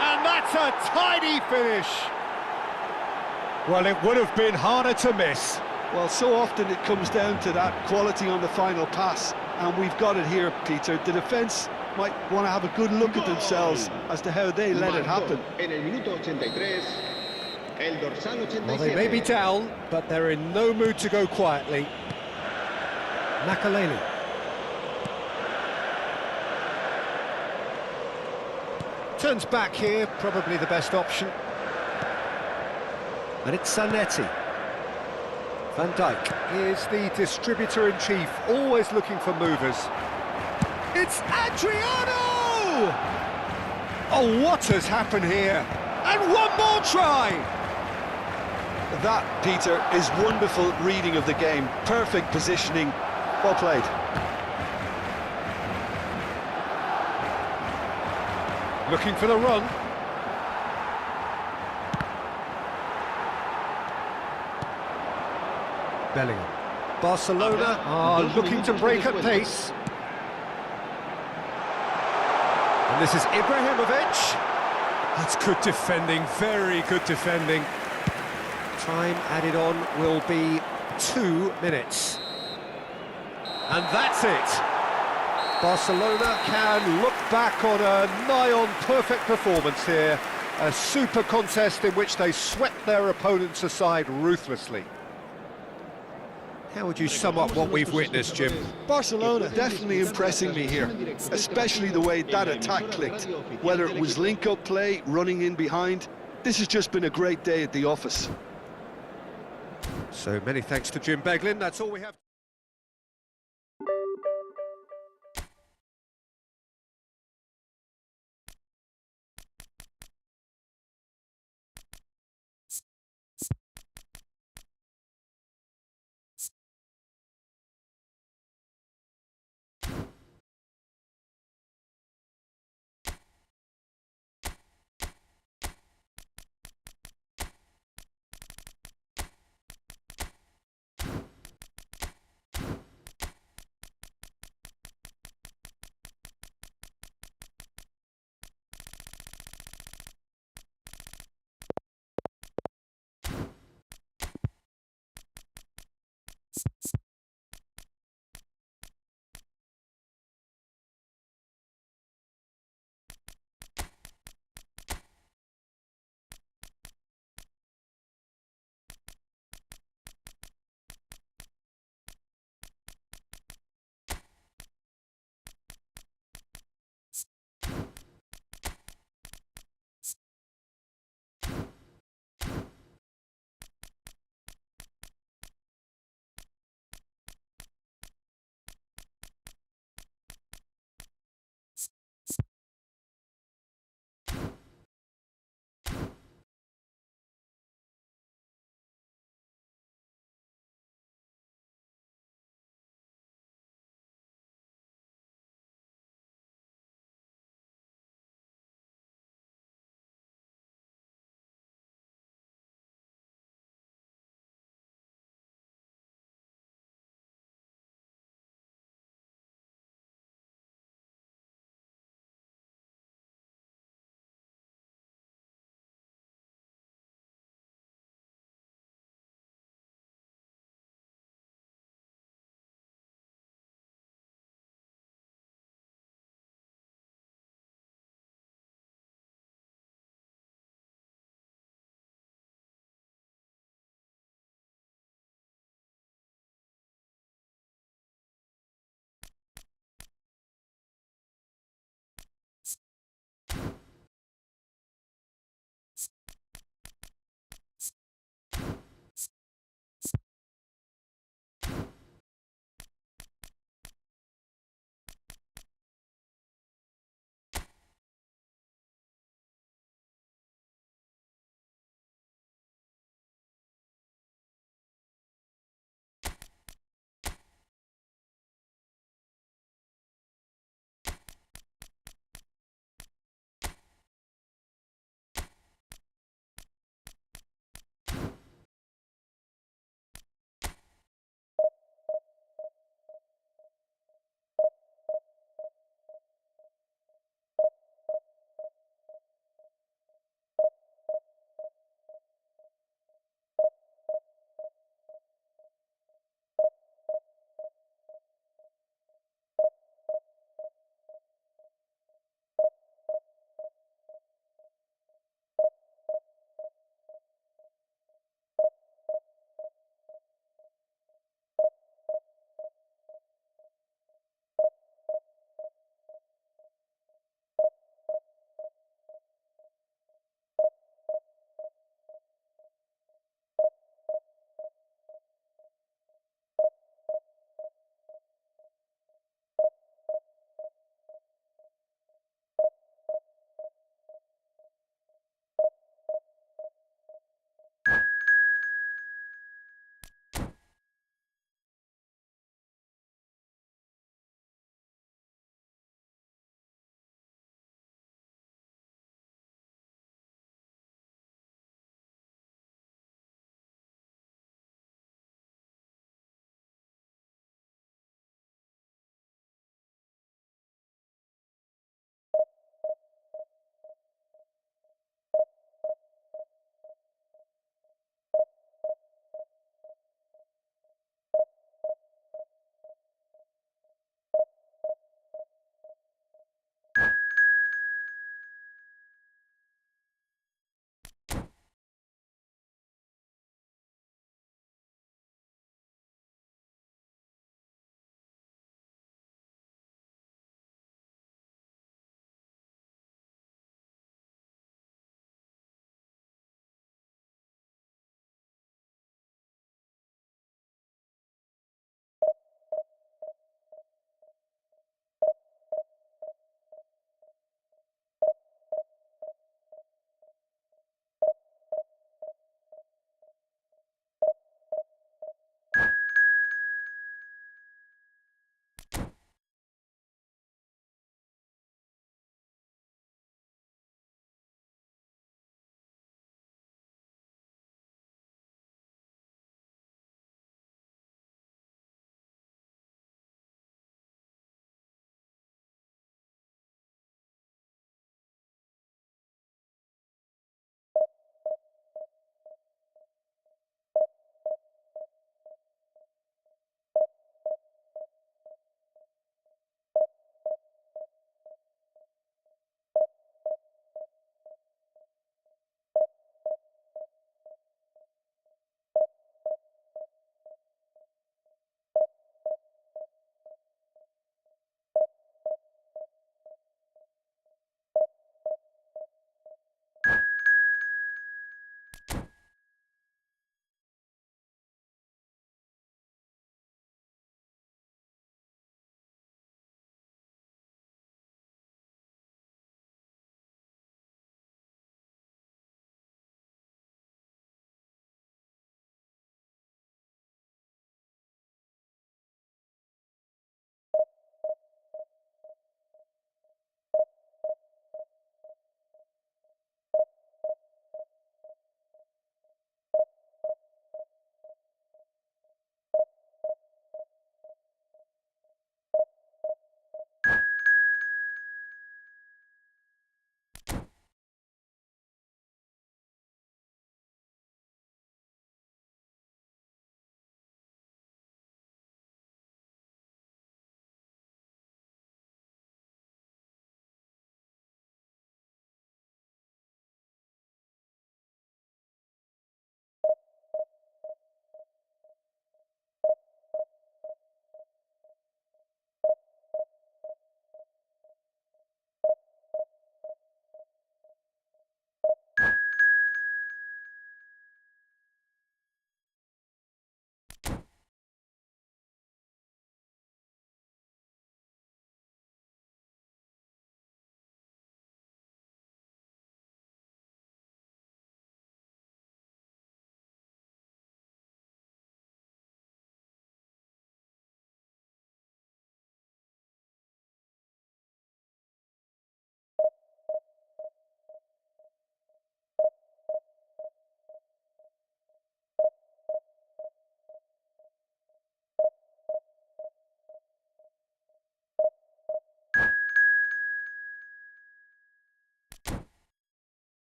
And that's a tidy finish. Well, it would have been harder to miss. Well, so often it comes down to that quality on the final pass, and we've got it here, Peter. The defence might want to have a good look at themselves as to how they let it happen. Well, they may be down, but they're in no mood to go quietly. Makaleli. Turns back here, probably the best option. And it's Zanetti. Van Dijk is the distributor-in-chief, always looking for movers. It's Adriano! Oh, what has happened here? And one more try! That, Peter, is wonderful reading of the game. Perfect positioning. Well played. Looking for the run. Bellingham. Barcelona are looking to break at pace. And this is Ibrahimovic. That's good defending, very good defending. Time added on will be 2 minutes. And that's it. Barcelona can look back on a nigh-on perfect performance here. A super contest in which they swept their opponents aside ruthlessly. How would you sum up what we've witnessed, Jim? Barcelona definitely impressing me here, especially the way that attack clicked. Whether it was link-up play, running in behind, this has just been a great day at the office. So many thanks to Jim Beglin. That's all we have.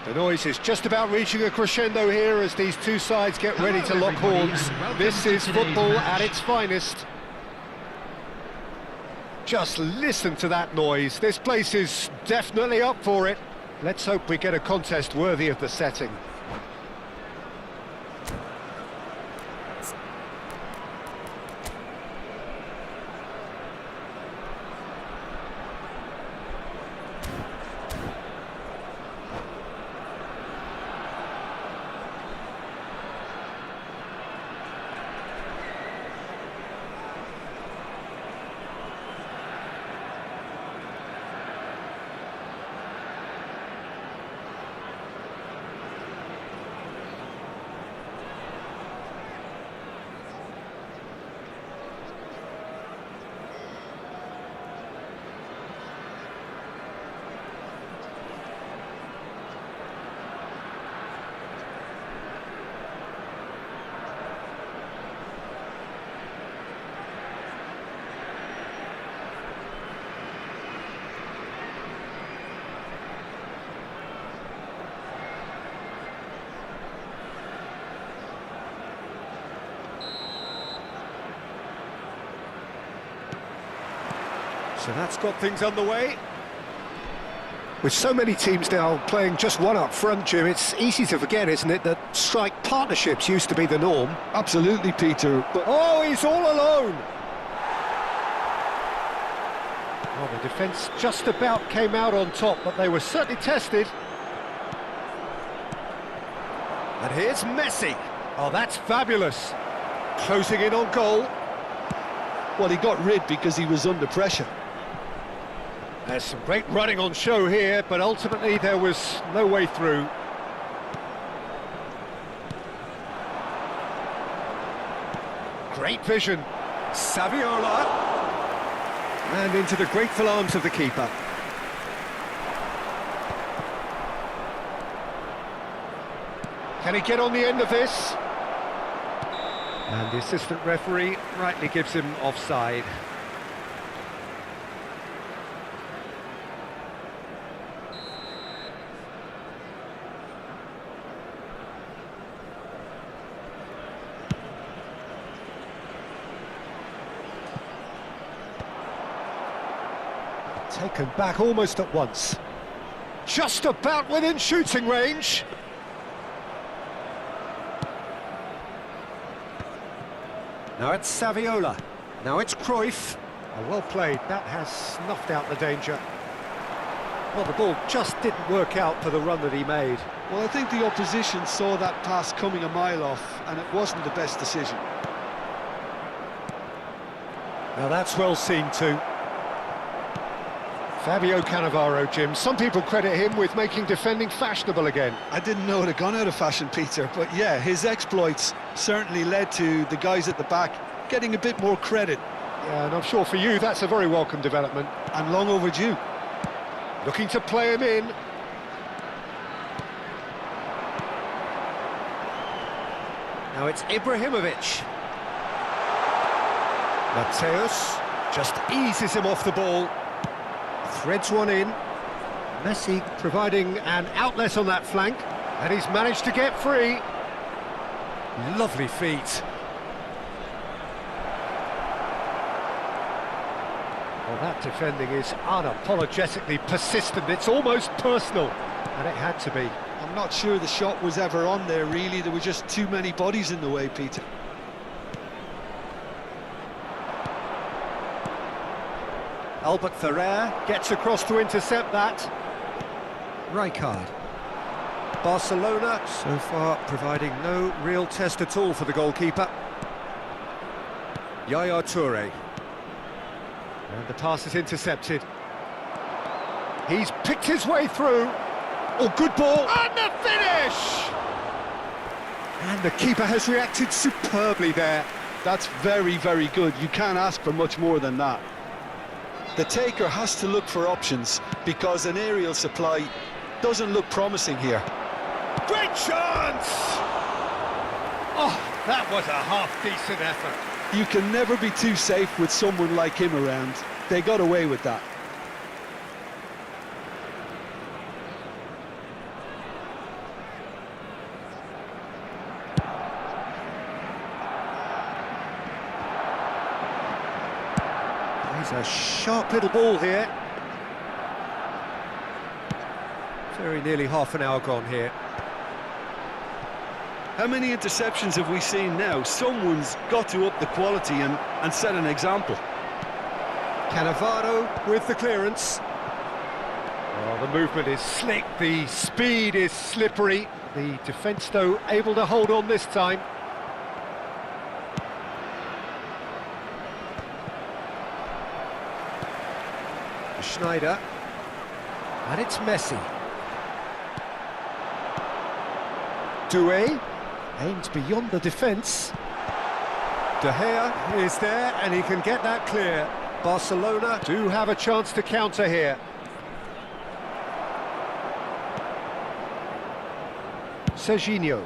The noise is just about reaching a crescendo here as these two sides get ready to lock horns. This is football at its finest. Just listen to that noise. This place is definitely up for it. Let's hope we get a contest worthy of the setting. So that's got things underway. With so many teams now playing just one up front, Jim, it's easy to forget, isn't it, that strike partnerships used to be the norm. Absolutely, Peter. But Oh, he's all alone! Well, the defence just about came out on top, but they were certainly tested. And here's Messi. Oh, that's fabulous. Closing in on goal. well, he got rid because he was under pressure. There's some great running on show here, but ultimately there was no way through. Great vision. Saviola. And into the grateful arms of the keeper. Can he get on the end of this? And the assistant referee rightly gives him offside. Taken back almost at once. Just about within shooting range. Now it's Saviola. Now it's Cruyff. Oh, well played. That has snuffed out the danger. Well, the ball just didn't work out for the run that he made. Well, I think the opposition saw that pass coming a mile off, and it wasn't the best decision. Now that's well seen too. Fabio Cannavaro, Jim. Some people credit him with making defending fashionable again. I didn't know it had gone out of fashion, Peter, but yeah, his exploits certainly led to the guys at the back getting a bit more credit. Yeah, and I'm sure for you that's a very welcome development. And long overdue. Looking to play him in. Now it's Ibrahimovic. Mateus just eases him off the ball. Threads one in. Messi providing an outlet on that flank. And he's managed to get free. Lovely feet. Well, that defending is unapologetically persistent. It's almost personal. And it had to be. I'm not sure the shot was ever on there, really. There were just too many bodies in the way, Peter. Albert Ferrer gets across to intercept that. Rijkaard. Barcelona so far providing no real test at all for the goalkeeper. Yaya Toure. And the pass is intercepted. He's picked his way through. Oh, good ball. And the finish! And the keeper has reacted superbly there. That's very, very good. You can't ask for much more than that. The taker has to look for options because an aerial supply doesn't look promising here. Great chance! Oh, that was a half-decent effort. You can never be too safe with someone like him around. They got away with that. It's a sharp little ball here. Very nearly half an hour gone here. How many interceptions have we seen now? Someone's got to up the quality and set an example. Cannavaro with the clearance. Oh, the movement is slick, the speed is slippery. The defence, though, able to hold on this time. Schneider. And it's Messi. Doué aims beyond the defence. De Gea is there and he can get that clear. Barcelona do have a chance to counter here. Serginho.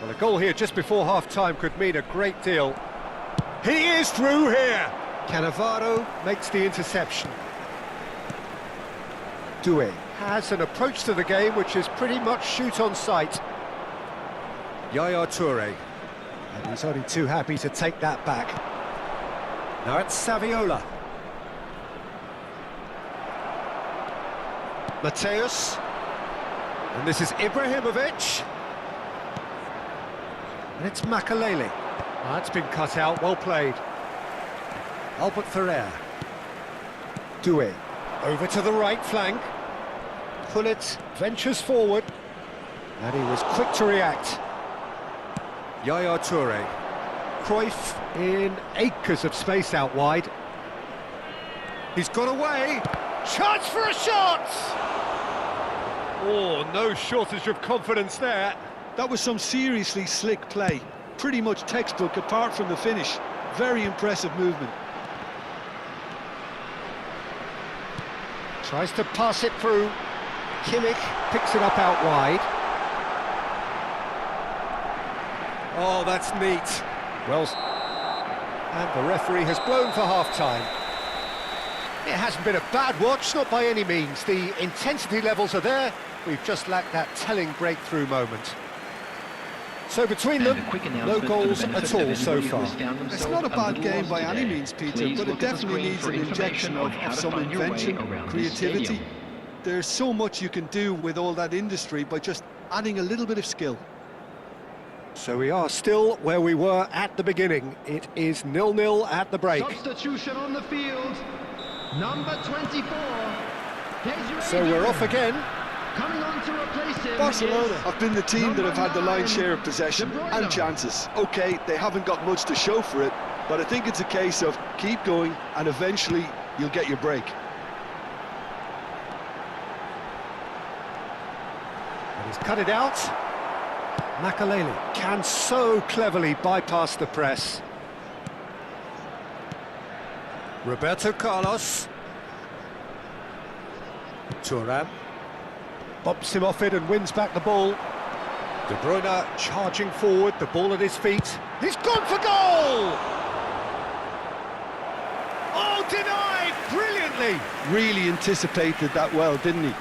Well, a goal here just before half-time could mean a great deal. He is through here! Cannavaro makes the interception. Doué has an approach to the game which is pretty much shoot on sight. Yaya Touré. And he's only too happy to take that back. Now it's Saviola. Mateus. And this is Ibrahimovic. And it's Makalele. That's been cut out, well played. Albert Ferrer. Doué. Over to the right flank. Pullet ventures forward. And he was quick to react. Yaya Touré. Cruyff in acres of space out wide. He's got away. Chance for a shot! Oh, no shortage of confidence there. That was some seriously slick play. Pretty much textbook apart from the finish. Very impressive movement. Tries to pass it through. Kimmich picks it up out wide. Oh, that's neat. Well, and the referee has blown for half-time. It hasn't been a bad watch, not by any means. The intensity levels are there. We've just lacked that telling breakthrough moment. So between them, no goals at all so far. It's not a bad game by any means, Peter, but it definitely needs an injection of some invention, creativity. There's so much you can do with all that industry by just adding a little bit of skill. So we are still where we were at the beginning. It is 0-0 at the break. Substitution on the field, number 24. So we're off again. Coming on to replace him. Barcelona have been the team that have had the lion's share of possession and chances. Okay, they haven't got much to show for it, but I think it's a case of keep going and eventually you'll get your break. And he's cut it out. Makalele can so cleverly bypass the press. Roberto Carlos. Thuram. Bumps him off it and wins back the ball. De Bruyne charging forward, the ball at his feet. He's gone for goal! Oh, denied brilliantly! Really anticipated that well, didn't he?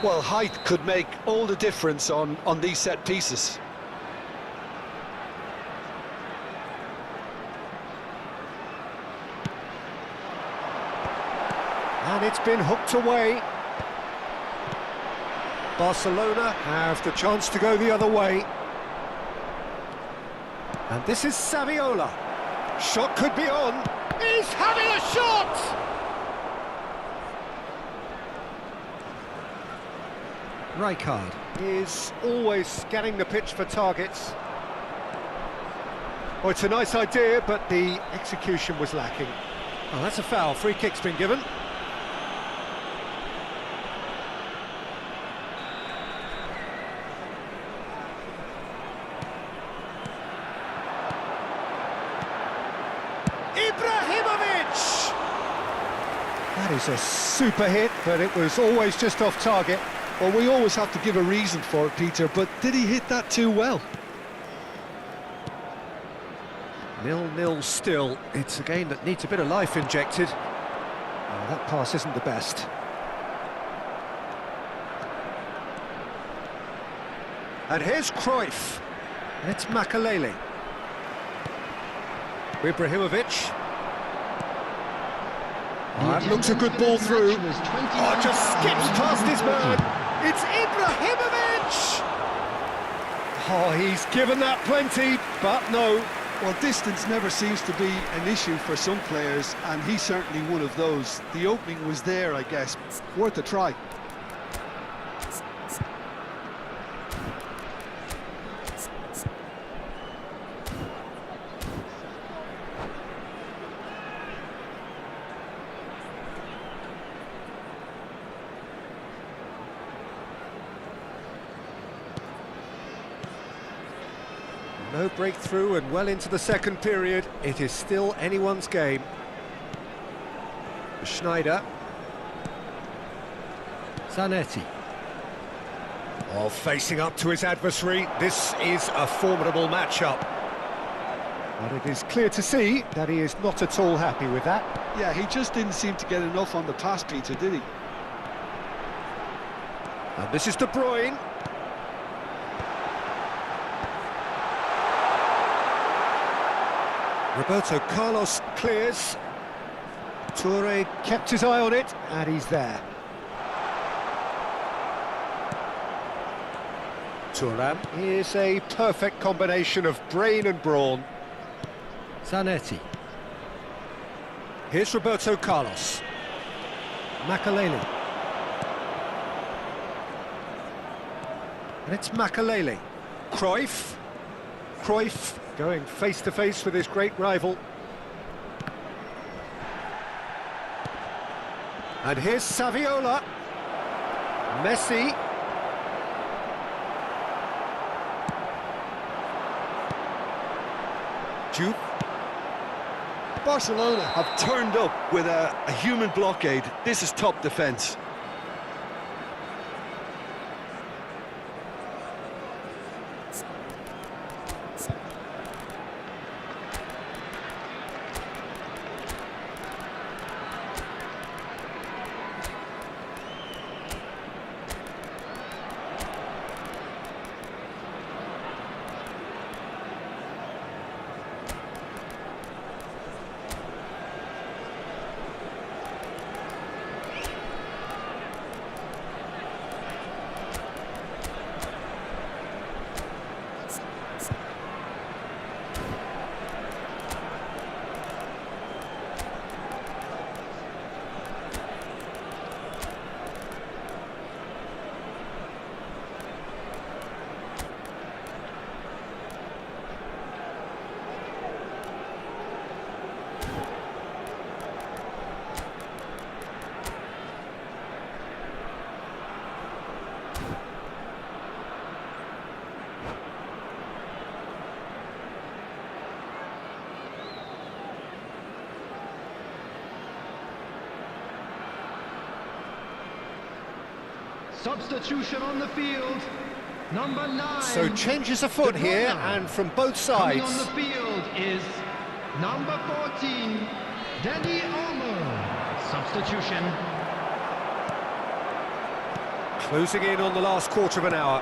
Well, height could make all the difference on these set pieces. And it's been hooked away. Barcelona have the chance to go the other way. And this is Saviola. Shot could be on. He's having a shot! Rijkaard is always scanning the pitch for targets. Oh, it's a nice idea, but the execution was lacking. Oh, that's a foul. Free kick's been given. Ibrahimovic! That is a super hit, but it was always just off target. Well, we always have to give a reason for it, Peter, but did he hit that too well? 0-0 still. It's a game that needs a bit of life injected. Oh, that pass isn't the best. And here's Cruyff. And it's Makalele. Ibrahimovic. That looks a good ball through. Oh, just skips past his man. It's Ibrahimovic! Oh, he's given that plenty, but no. Well, distance never seems to be an issue for some players, and he's certainly one of those. The opening was there, I guess. Worth a try. No breakthrough and well into the second period. It is still anyone's game. Schneider. Zanetti. Oh, facing up to his adversary. This is a formidable matchup. But it is clear to see that he is not at all happy with that. Yeah, he just didn't seem to get enough on the pass, Peter, did he? And this is De Bruyne. Roberto Carlos clears. Toure kept his eye on it, and he's there. Thuram is a perfect combination of brain and brawn. Zanetti. Here's Roberto Carlos. Makalele. And it's Makalele. Cruyff. Cruyff going face-to-face with his great rival. And here's Saviola. Messi. Jude. Barcelona have turned up with a human blockade. This is top defence. Substitution on the field. Number 9. So changes afoot here, and from both Coming sides. on the field is number 14, Danny Olmo. Substitution. Closing in on the last quarter of an hour.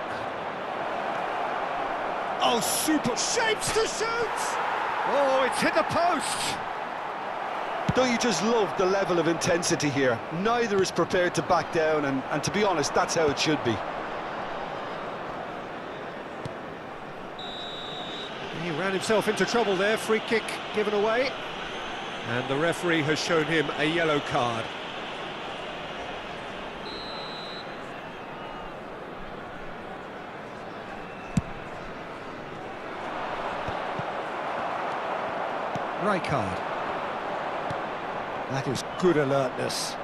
Oh, super shapes to shoot! Oh, it's hit the post! Don't you just love the level of intensity here? Neither is prepared to back down, and to be honest, that's how it should be. He ran himself into trouble there, free kick given away. And the referee has shown him a yellow card. Right card. That is good alertness.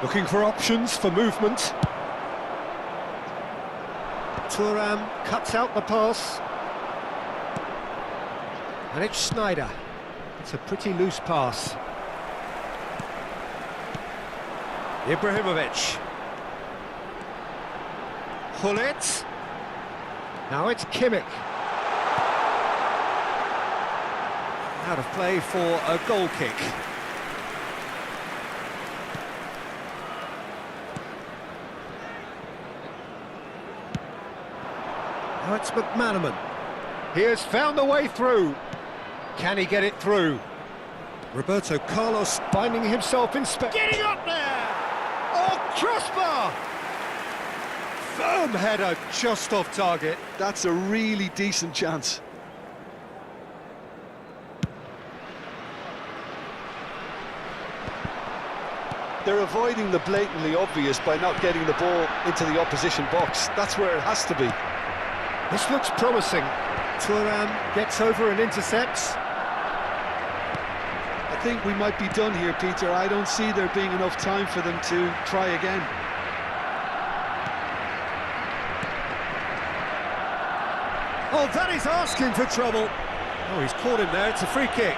Looking for options for movement. Thuram cuts out the pass. And it's Schneider. It's a pretty loose pass. Ibrahimovic. Hullet. Now it's Kimmich. Out of play for a goal kick. Now it's McManaman. He has found the way through. Can he get it through? Roberto Carlos finding himself in space. Getting up there! Oh, crossbar! Firm header just off target. That's a really decent chance. They're avoiding the blatantly obvious by not getting the ball into the opposition box. That's where it has to be. This looks promising. Thuram gets over and intercepts. I think we might be done here, Peter. I don't see there being enough time for them to try again. Oh, that is asking for trouble. Oh, he's caught him there. It's a free kick.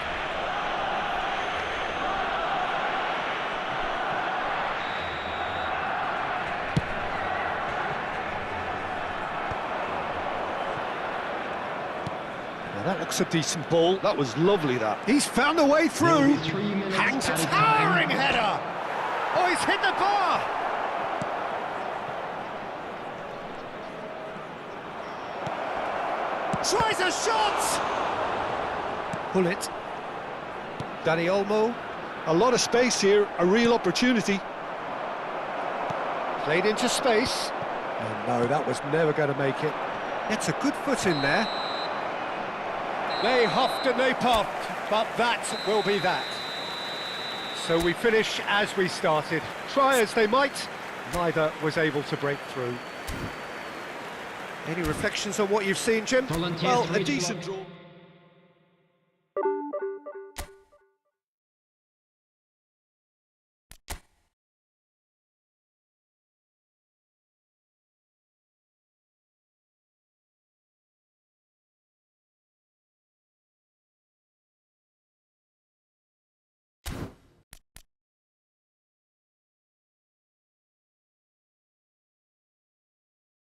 Now that looks a decent ball. That was lovely, that. He's found a way through. 3 minutes Hangs a added towering time. header. Oh, he's hit the bar. Tries a shot. Pull it. Dani Olmo. A lot of space here, a real opportunity. Played into space. Oh, no, that was never going to make it. Gets a good foot in there. They huffed and they puffed, but that will be that. So we finish as we started. Try as they might, neither was able to break through. Any reflections on what you've seen, Jim? Volunteers Well, to a reach decent block. draw.